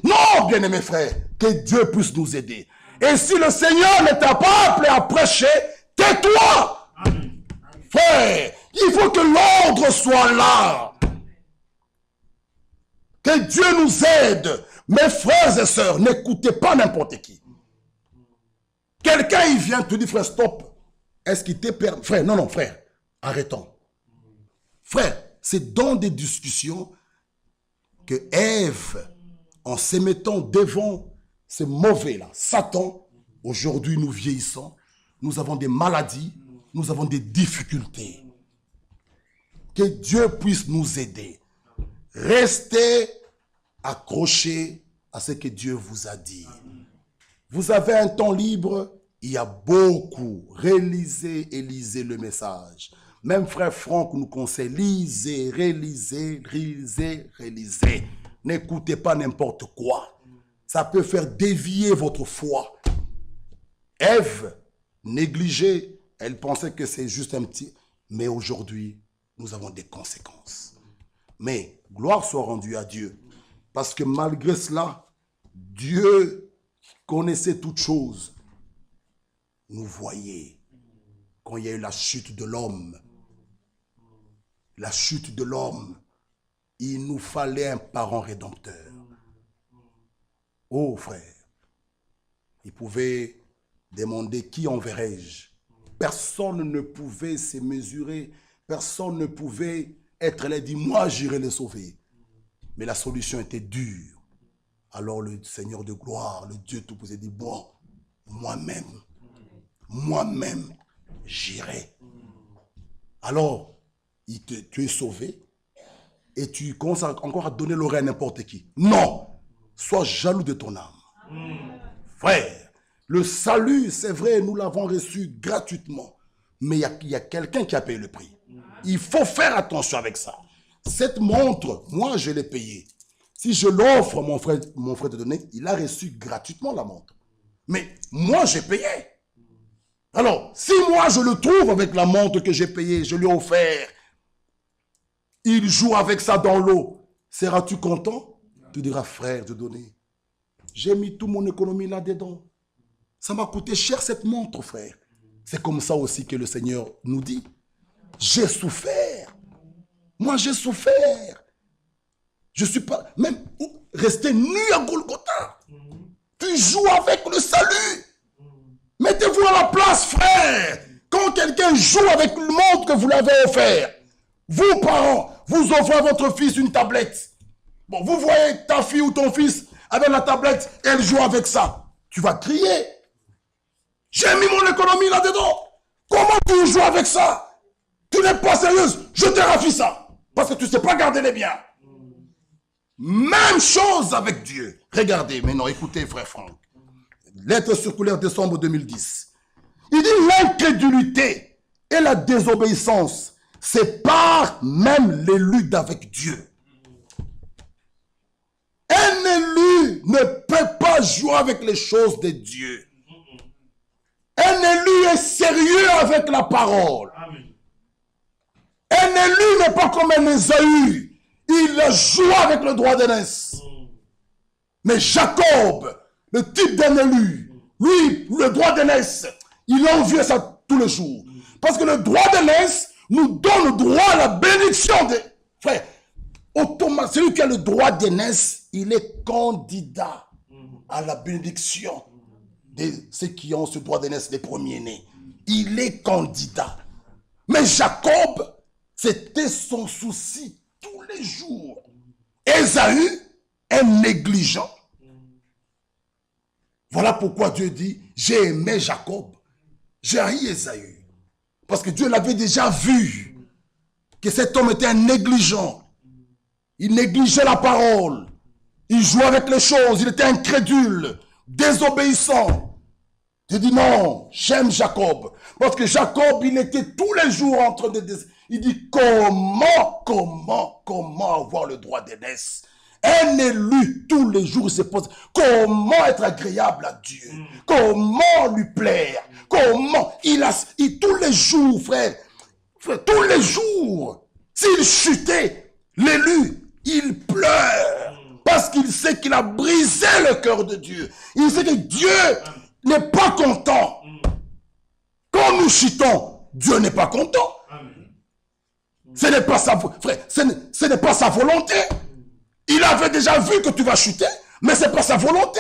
Non, bien-aimés frères, que Dieu puisse nous aider. Et si le Seigneur ne t'a pas appelé à prêcher, tais-toi. Frère, il faut que l'ordre soit là. Que Dieu nous aide. Mes frères et sœurs, n'écoutez pas n'importe qui. Quelqu'un, il vient te dire, frère, stop. Est-ce qu'il t'est permis? Frère, non, frère, arrêtons. Frère, c'est dans des discussions que Ève, en se mettant devant ces mauvais-là, Satan, aujourd'hui nous vieillissons, nous avons des maladies, nous avons des difficultés. Que Dieu puisse nous aider. Restez accrochés à ce que Dieu vous a dit. Vous avez un temps libre, il y a beaucoup. Relisez et lisez le message. Même frère Franck nous conseille, lisez, relisez. N'écoutez pas n'importe quoi. Ça peut faire dévier votre foi. Ève, négligée, elle pensait que c'est juste un petit... Mais aujourd'hui, nous avons des conséquences. Mais gloire soit rendue à Dieu. Parce que malgré cela, Dieu connaissait toutes choses. Nous voyez, quand il y a eu la chute de l'homme, il nous fallait un parent rédempteur. Oh frère, il pouvait demander qui enverrai-je. Personne ne pouvait se mesurer, personne ne pouvait être là et dire moi j'irai les sauver. Mais la solution était dure. Alors le Seigneur de gloire, le Dieu Tout-Puissant dit bon, moi-même, j'irai. Alors, tu es sauvé et tu commences encore à donner l'oreille à n'importe qui. Non, sois jaloux de ton âme. Frère, le salut, c'est vrai, nous l'avons reçu gratuitement. Mais il y a quelqu'un qui a payé le prix. Il faut faire attention avec ça. Cette montre, moi, je l'ai payée. Si je l'offre, mon frère te donner, il a reçu gratuitement la montre. Mais moi, j'ai payé. Alors, si moi, je le trouve avec la montre que j'ai payée, je lui ai offert, il joue avec ça dans l'eau, seras-tu content? Tu diras, frère, de donner. J'ai mis toute mon économie là-dedans. Ça m'a coûté cher cette montre, frère. C'est comme ça aussi que le Seigneur nous dit. J'ai souffert. Moi, j'ai souffert. Je ne suis pas... Même resté nu à Golgotha. Tu joues avec le salut. Mettez-vous à la place, frère. Quand quelqu'un joue avec le monde que vous l'avez offert, vous, parents, vous offrez à votre fils une tablette. Bon, vous voyez ta fille ou ton fils avec la tablette, elle joue avec ça. Tu vas crier. J'ai mis mon économie là-dedans. Comment tu joues avec ça? Tu n'es pas sérieuse. Je te rafie ça. Parce que tu ne sais pas garder les biens. Même chose avec Dieu. Regardez, maintenant, écoutez, frère Franck. Lettre circulaire décembre 2010. Il dit l'incrédulité et la désobéissance séparent même l'élu d'avec Dieu. Un élu ne peut pas jouer avec les choses de Dieu. Un élu est sérieux avec la parole. Un élu n'est pas comme un Ésaü. Il joue avec le droit d'aînesse. Mais Jacob, le type d'un élu, lui, le droit d'aînesse, il envie ça tous les jours. Parce que le droit d'aînesse nous donne le droit à la bénédiction des frères. celui qui a le droit d'aînesse, il est candidat à la bénédiction de ceux qui ont ce droit d'aînesse, les premiers-nés. Il est candidat. Mais Jacob, c'était son souci tous les jours. Ésaü est négligent. Voilà pourquoi Dieu dit, j'ai aimé Jacob, j'ai haï Ésaü. Parce que Dieu l'avait déjà vu, que cet homme était un négligent. Il négligeait la parole. Il jouait avec les choses. Il était incrédule, désobéissant. Dieu dit non, j'aime Jacob. Parce que Jacob, il était tous les jours en train de... Il dit comment avoir le droit d'aînesse? Un élu, tous les jours, il se pose comment être agréable à Dieu? Comment lui plaire? Comment? Tous les jours, frère, tous les jours, s'il chutait, l'élu, il pleure. Parce qu'il sait qu'il a brisé le cœur de Dieu. Il sait que Dieu n'est pas content. Quand nous chutons, Dieu n'est pas content. Ce n'est pas sa, frère, ce n'est pas sa volonté. Il avait déjà vu que tu vas chuter, mais ce n'est pas sa volonté.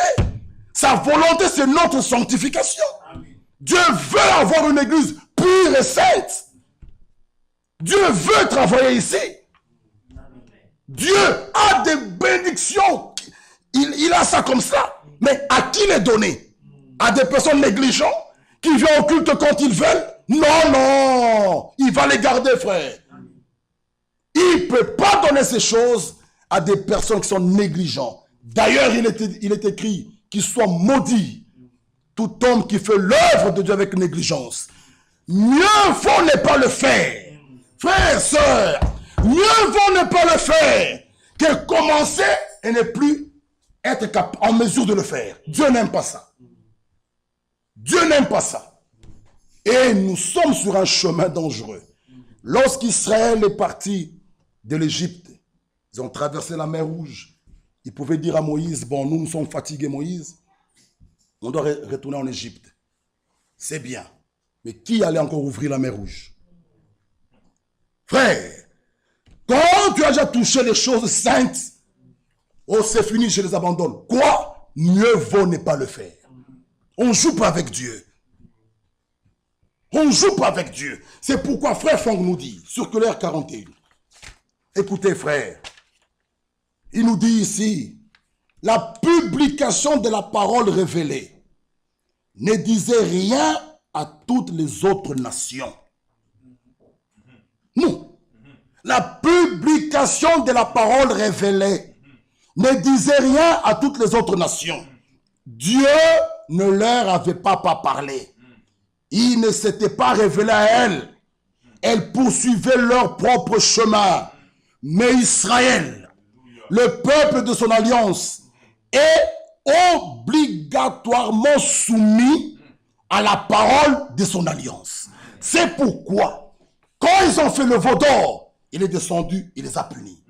Sa volonté, c'est notre sanctification. Dieu veut avoir une église pure et sainte. Dieu veut travailler ici. Dieu a des bénédictions. Il a ça comme ça. Mais à qui les donner? À des personnes négligentes qui viennent au culte quand ils veulent? Non. Il va les garder, frère. Il ne peut pas donner ces choses à des personnes qui sont négligentes. D'ailleurs, il est écrit qu'il soit maudit tout homme qui fait l'œuvre de Dieu avec négligence. Mieux vaut ne pas le faire. Frères, sœurs, mieux vaut ne pas le faire que commencer et ne plus être en mesure de le faire. Dieu n'aime pas ça. Dieu n'aime pas ça. Et nous sommes sur un chemin dangereux. Lorsqu'Israël est parti de l'Égypte, ils ont traversé la mer Rouge. Ils pouvaient dire à Moïse, bon, nous sommes fatigués, Moïse. On doit retourner en Égypte. C'est bien. Mais qui allait encore ouvrir la mer Rouge? Frère, quand tu as déjà touché les choses saintes, oh, c'est fini, je les abandonne. Quoi? Mieux vaut ne pas le faire. On ne joue pas avec Dieu. On ne joue pas avec Dieu. C'est pourquoi frère Franck nous dit, circulaire 41. Écoutez, frère, il nous dit ici, la publication de la parole révélée ne disait rien à toutes les autres nations. Non. La publication de la parole révélée ne disait rien à toutes les autres nations. Dieu ne leur avait pas parlé. Il ne s'était pas révélé à elles. Elles poursuivaient leur propre chemin. Mais Israël, le peuple de son alliance, est obligatoirement soumis à la parole de son alliance. C'est pourquoi, quand ils ont fait le veau d'or, il est descendu, il les a punis.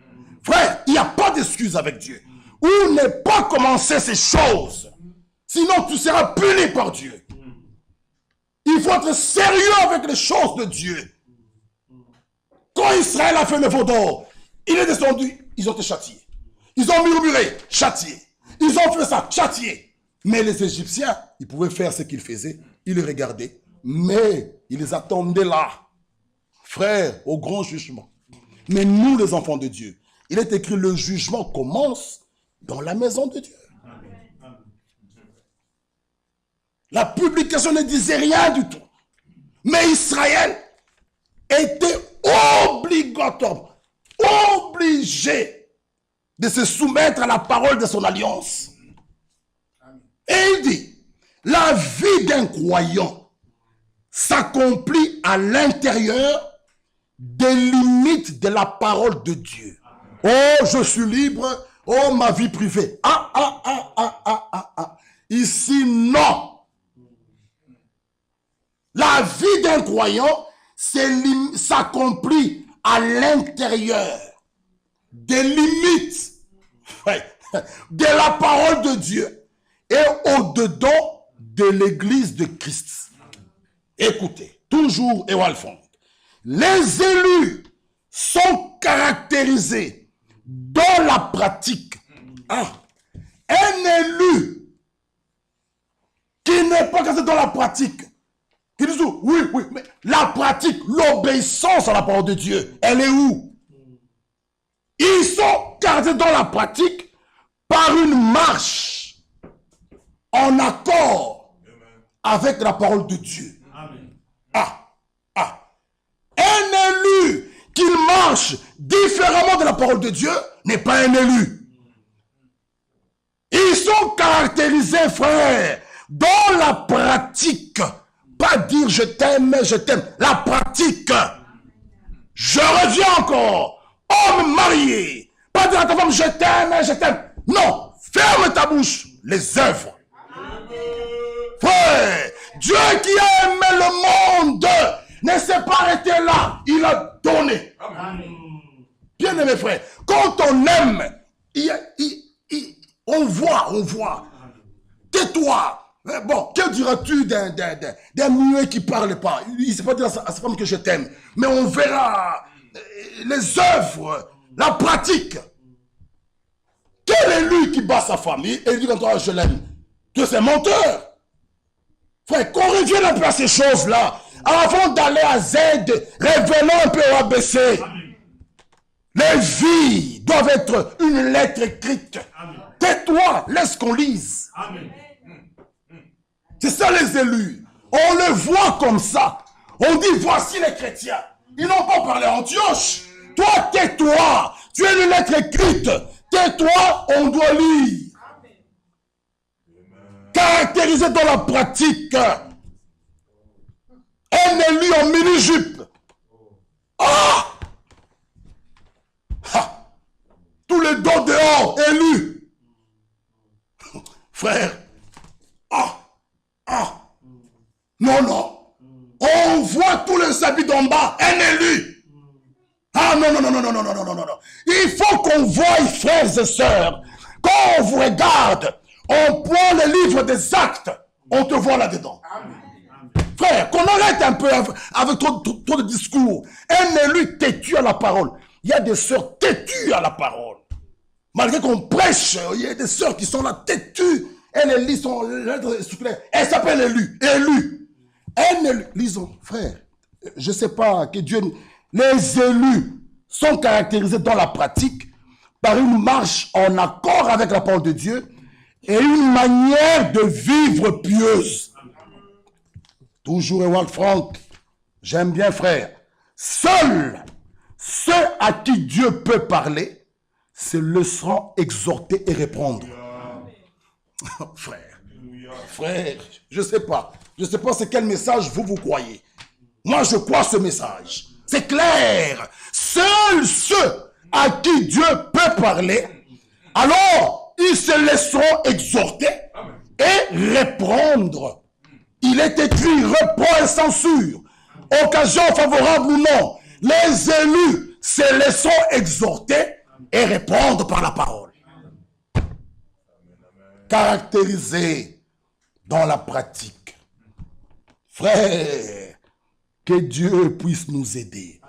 Frère, il n'y a pas d'excuse avec Dieu. Ou ne pas commencer ces choses. Sinon, tu seras puni par Dieu. Il faut être sérieux avec les choses de Dieu. Quand Israël a fait le veau d'or, il est descendu, ils ont été châtiés. Ils ont murmuré, châtiés. Ils ont fait ça, châtiés. Mais les Égyptiens, ils pouvaient faire ce qu'ils faisaient. Ils les regardaient. Mais ils les attendaient là. Frère, au grand jugement. Mais nous, les enfants de Dieu, il est écrit, le jugement commence dans la maison de Dieu. La publication ne disait rien du tout. Mais Israël était obligatoire, obligé de se soumettre à la parole de son alliance. Et il dit, la vie d'un croyant s'accomplit à l'intérieur des limites de la parole de Dieu. Oh, je suis libre. Oh, ma vie privée. Ici, non. La vie d'un croyant s'accomplit à l'intérieur des limites de la parole de Dieu et au-dedans de l'église de Christ. Écoutez, toujours Ewald Franck. Les élus sont caractérisés dans la pratique. Ah, un élu qui n'est pas casé dans la pratique, qui dit oui, mais la pratique, l'obéissance à la parole de Dieu, elle est où? Ils sont gardés dans la pratique par une marche en accord avec la parole de Dieu. Un élu qui marche différemment de la parole de Dieu n'est pas un élu. Ils sont caractérisés, frère, dans la pratique. Pas dire je t'aime, je t'aime. La pratique. Je reviens encore. Homme marié. Pas dire à ta femme je t'aime, je t'aime. Non. Ferme ta bouche. Les œuvres. Frère, Dieu qui a aimé le monde ne s'est pas arrêté là. Il a donné. Bien aimé frère, quand on aime, on voit. Tais-toi. Bon, que diras-tu d'un muet qui ne parle pas? Il ne sait pas dire à sa femme que je t'aime. Mais on verra les œuvres, la pratique. Quel est lui qui bat sa famille et dit quand toi je l'aime? Que c'est menteur. Frère, qu'on revienne un peu à ces choses-là. Avant d'aller à Z, revenons un peu au ABC. Les vies doivent être une lettre écrite. Tais-toi, laisse qu'on lise. C'est ça les élus. On les voit comme ça. On dit voici les chrétiens. Ils n'ont pas parlé en Antioche. Toi, tais-toi. Tu es une lettre écrite. Tais-toi, on doit lire. Caractérisé dans la pratique. Un élu en mini-jupe. Tous les dos dehors, élus. Frère. Non. On voit tous les habits d'en bas, un élu. Non. Il faut qu'on voie, frères et sœurs, quand on vous regarde, on prend le livre des actes, on te voit là-dedans. Frère, qu'on arrête un peu avec trop de discours. Un élu têtu à la parole. Il y a des sœurs têtues à la parole. Malgré qu'on prêche, il y a des sœurs qui sont là têtues. Elles lisent son lettre. Elle s'appelle élu. Un élu. Lisons, frère. Je ne sais pas que Dieu... Les élus sont caractérisés dans la pratique par une marche en accord avec la parole de Dieu et une manière de vivre pieuse. Toujours Ewald Frank, j'aime bien frère. Seuls ceux à qui Dieu peut parler se laisseront exhorter et répondre. Frère, je sais pas c'est quel message vous croyez. Moi je crois ce message. C'est clair. Seuls ceux à qui Dieu peut parler, alors ils se laisseront exhorter et reprendre. Il est écrit, reprend et censure. Occasion favorable ou non, les élus se laisseront exhorter et répondre par la parole. Caractérisé dans la pratique. Frère, que Dieu puisse nous aider.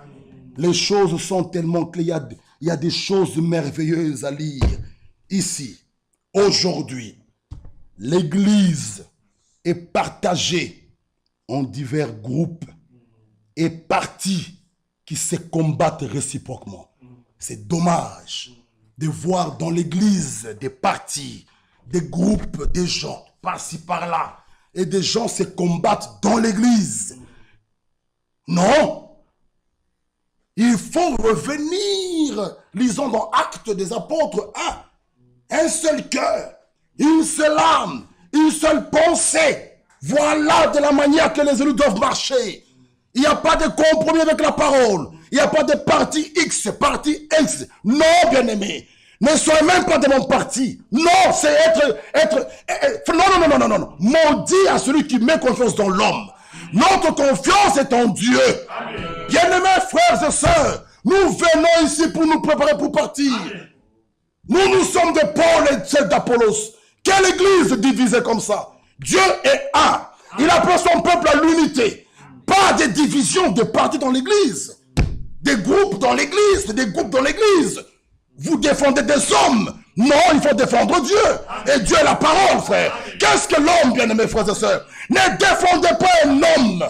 Les choses sont tellement claires. Il y a des choses merveilleuses à lire. Ici, aujourd'hui, l'Église est partagée en divers groupes et partis qui se combattent réciproquement. C'est dommage de voir dans l'Église des partis, des groupes, des gens, par-ci, par-là, et des gens se combattent dans l'Église. Non. Il faut revenir, lisons dans Actes des Apôtres 1, un seul cœur, une seule âme, une seule pensée. Voilà de la manière que les élus doivent marcher. Il n'y a pas de compromis avec la parole. Il n'y a pas de parti X, parti X. Non, bien-aimé. Ne soyez même pas de mon parti. Non, c'est non. Maudit à celui qui met confiance dans l'homme. Notre confiance est en Dieu. Bien-aimés frères et sœurs, nous venons ici pour nous préparer pour partir. Nous sommes de Paul et ceux d'Apollos. Quelle église divisée comme ça? Dieu est un. Il appelle son peuple à l'unité. Pas des divisions de partis dans l'église. Des groupes dans l'église, des groupes dans l'église. Vous défendez des hommes. Non, il faut défendre Dieu. Et Dieu est la parole, frère. Qu'est-ce que l'homme, bien-aimés frères et sœurs? Ne défendez pas un homme.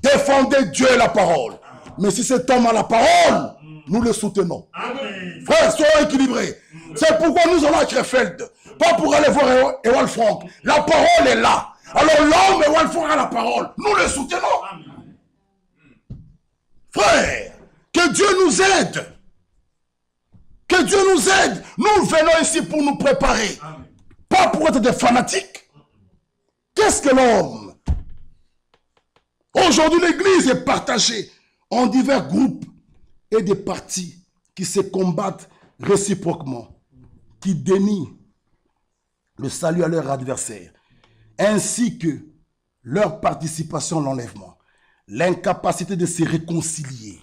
Défendez Dieu et la parole. Mais si cet homme a la parole, nous le soutenons. Amen. Frères, soyons équilibrés. C'est pourquoi nous allons à Krefeld. Pas pour aller voir Ewald Frank. La parole est là. Alors l'homme Ewald Frank a la parole. Nous le soutenons. Amen. Frères, que Dieu nous aide. Que Dieu nous aide. Nous venons ici pour nous préparer. Amen. Pas pour être des fanatiques. Qu'est-ce que l'homme? Aujourd'hui, l'Église est partagée en divers groupes et des partis qui se combattent réciproquement, qui dénient le salut à leur adversaire, ainsi que leur participation à l'enlèvement, l'incapacité de se réconcilier,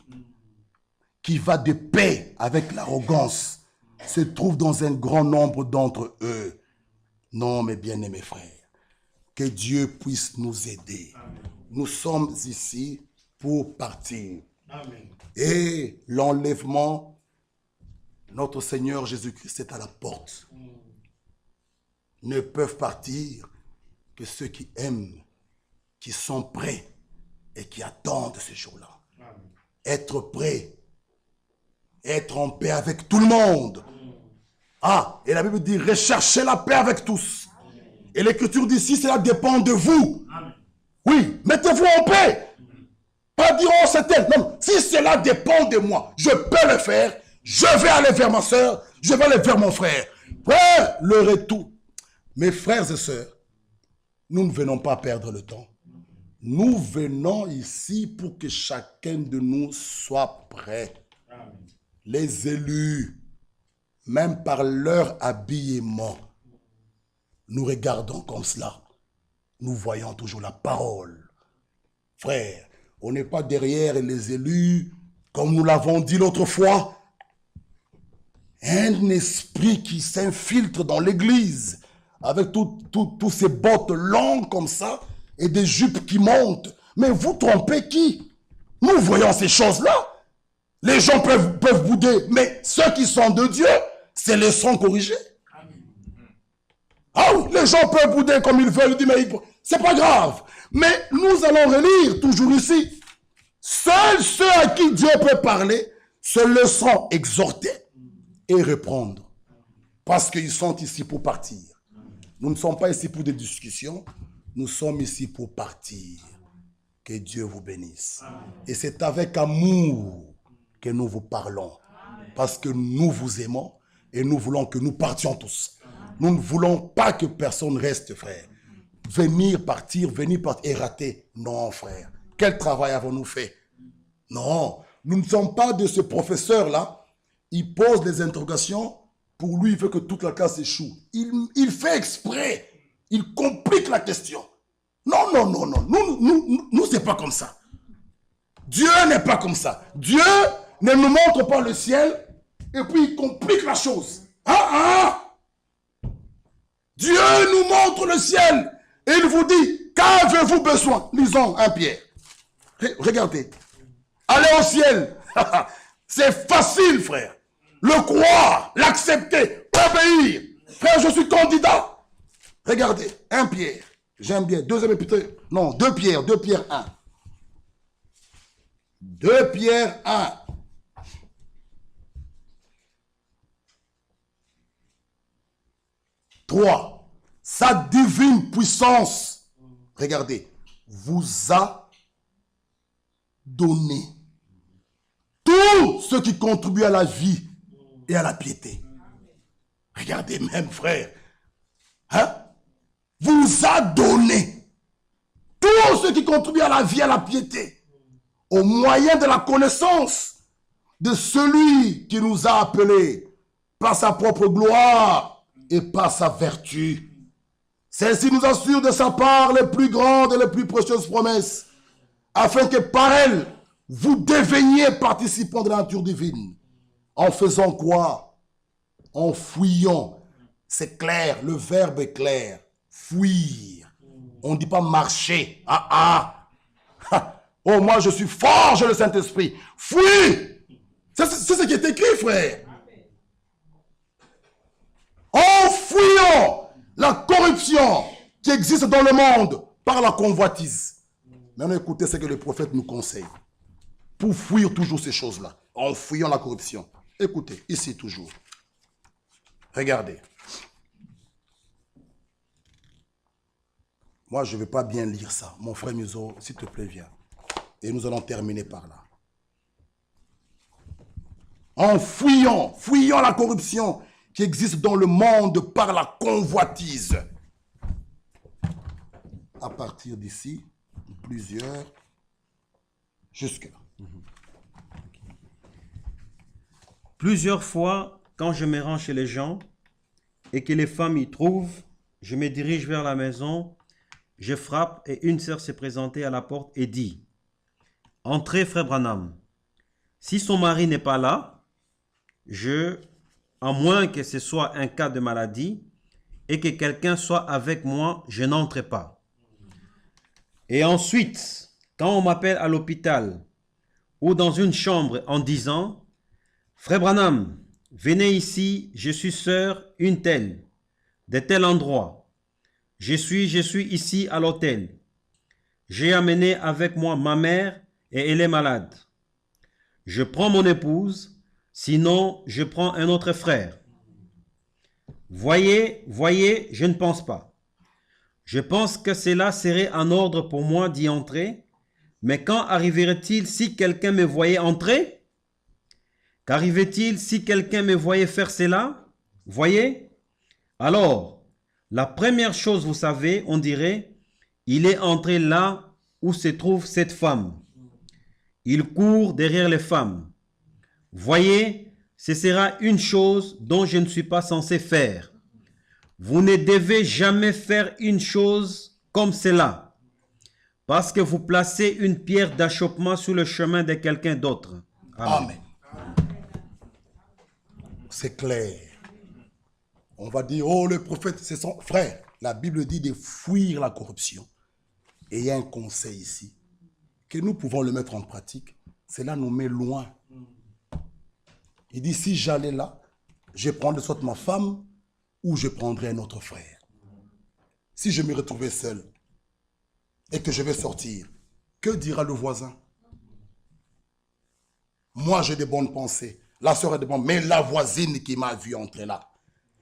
qui va de pair avec l'arrogance, se trouve dans un grand nombre d'entre eux. Non, mes bien-aimés frères, que Dieu puisse nous aider. Amen. Nous sommes ici pour partir. Amen. Et l'enlèvement, notre Seigneur Jésus-Christ est à la porte. Ne peuvent partir que ceux qui aiment, qui sont prêts et qui attendent ce jour-là. Être prêt, être en paix avec tout le monde. Ah, et la Bible dit, recherchez la paix avec tous. Et l'Écriture dit, si cela dépend de vous, oui, mettez-vous en paix. Pas dire, oh c'est elle. Non, si cela dépend de moi, je peux le faire. Je vais aller vers ma soeur, je vais aller vers mon frère. Frère, l'heure est tout. Mes frères et sœurs, nous ne venons pas perdre le temps. Nous venons ici pour que chacun de nous soit prêt. Amen. Les élus, même par leur habillement, nous regardons comme cela. Nous voyons toujours la parole. Frère, on n'est pas derrière les élus, comme nous l'avons dit l'autre fois. Un esprit qui s'infiltre dans l'église, avec tous ces bottes longues comme ça, et des jupes qui montent. Mais vous trompez qui? Nous voyons ces choses-là. Les gens peuvent bouder, mais ceux qui sont de Dieu, c'est les sont corrigés. Ah oui, les gens peuvent bouder comme ils veulent, mais c'est pas grave. Mais nous allons relire toujours ici. Seuls ceux à qui Dieu peut parler se laisseront exhorter et répondre. Parce qu'ils sont ici pour partir. Nous ne sommes pas ici pour des discussions. Nous sommes ici pour partir. Que Dieu vous bénisse. Amen. Et c'est avec amour que nous vous parlons. Amen. Parce que nous vous aimons et nous voulons que nous partions tous. Amen. Nous ne voulons pas que personne reste, frère. Venir partir et rater. Non, frère. Quel travail avons-nous fait? Non. Nous ne sommes pas de ce professeur-là. Il pose des interrogations. Pour lui, il veut que toute la classe échoue. Il fait exprès. Il complique la question. Non, non, non, non. Nous c'est pas comme ça. Dieu n'est pas comme ça. Dieu ne nous montre pas le ciel et puis il complique la chose. Dieu nous montre le ciel et il vous dit, qu'avez-vous besoin? Lisons 1 Pierre. Regardez. Allez au ciel. C'est facile, frère. Le croire, l'accepter, obéir. Frère, je suis candidat. Regardez, 1 Pierre. J'aime bien. 2 Pierre 1. 2 Pierre 1. Sa divine puissance, regardez, vous a donné tout ce qui contribue à la vie et à la piété. Regardez même, frère. Vous a donné tout ce qui contribue à la vie et à la piété au moyen de la connaissance de celui qui nous a appelés par sa propre gloire et par sa vertu. Celle-ci nous assure de sa part les plus grandes et les plus précieuses promesses, afin que par elles, vous deveniez participants de la nature divine. En faisant quoi? En fuyant. C'est clair, le verbe est clair. Fuir. On ne dit pas marcher. Oh, moi je suis fort, j'ai le Saint-Esprit. Fuis. C'est ce qui est écrit, frère. fuyons la corruption qui existe dans le monde par la convoitise. Maintenant, écoutez ce que le prophète nous conseille. Pour fuir toujours ces choses-là, en fuyant la corruption. Écoutez, ici toujours. Regardez. Moi, je ne vais pas bien lire ça. Mon frère Muzo, s'il te plaît, viens. Et nous allons terminer par là. En fuyant la corruption qui existe dans le monde par la convoitise. À partir d'ici, plusieurs, jusque-là. Plusieurs fois, quand je me rends chez les gens et que les femmes y trouvent, je me dirige vers la maison, je frappe et une sœur s'est présentée à la porte et dit « Entrez, frère Branham. Si son mari n'est pas là, à moins que ce soit un cas de maladie et que quelqu'un soit avec moi, je n'entre pas. » Et ensuite, quand on m'appelle à l'hôpital ou dans une chambre en disant « Frère Branham, venez ici, je suis sœur une telle, de tel endroit. Je suis ici à l'hôtel. J'ai amené avec moi ma mère et elle est malade. Je prends mon épouse, sinon je prends un autre frère. Voyez, je ne pense pas. Je pense que cela serait en ordre pour moi d'y entrer, mais quand arriverait-il si quelqu'un me voyait entrer? Qu'arrivait-il si quelqu'un me voyait faire cela? Voyez? Alors, la première chose, vous savez, on dirait, il est entré là où se trouve cette femme. Il court derrière les femmes. Voyez, ce sera une chose dont je ne suis pas censé faire. Vous ne devez jamais faire une chose comme cela, parce que vous placez une pierre d'achoppement sur le chemin de quelqu'un d'autre. Amen. C'est clair. On va dire, oh, le prophète, c'est son frère. La Bible dit de fuir la corruption. Et il y a un conseil ici, que nous pouvons le mettre en pratique. Cela nous met loin. Il dit, si j'allais là, je prendrais soit ma femme ou je prendrais un autre frère. Si je me retrouvais seul et que je vais sortir, que dira le voisin? Moi, j'ai des bonnes pensées. La sœur est de bonnes, mais la voisine qui m'a vu entrer là.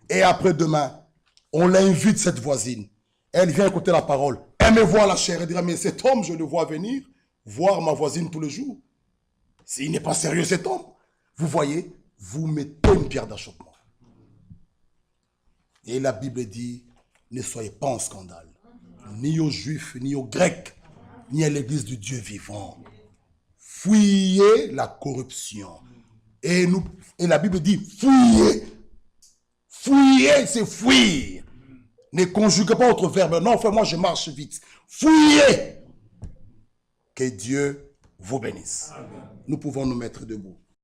Et après-demain, on l'invite, cette voisine. Elle vient écouter la parole. Elle me voit la chair. Elle dira, mais cet homme, je le vois venir voir ma voisine tous les jours. S'il n'est pas sérieux, cet homme. Vous voyez, vous mettez une pierre d'achoppement. Et la Bible dit, ne soyez pas en scandale. Ni aux Juifs, ni aux Grecs, ni à l'église du Dieu vivant. Fuyez la corruption. Et la Bible dit, fuyez. Fuyez, c'est fuir. Ne conjuguez pas votre verbe. Non, frère, moi je marche vite. Fuyez. Que Dieu vous bénisse. Amen. Nous pouvons nous mettre debout.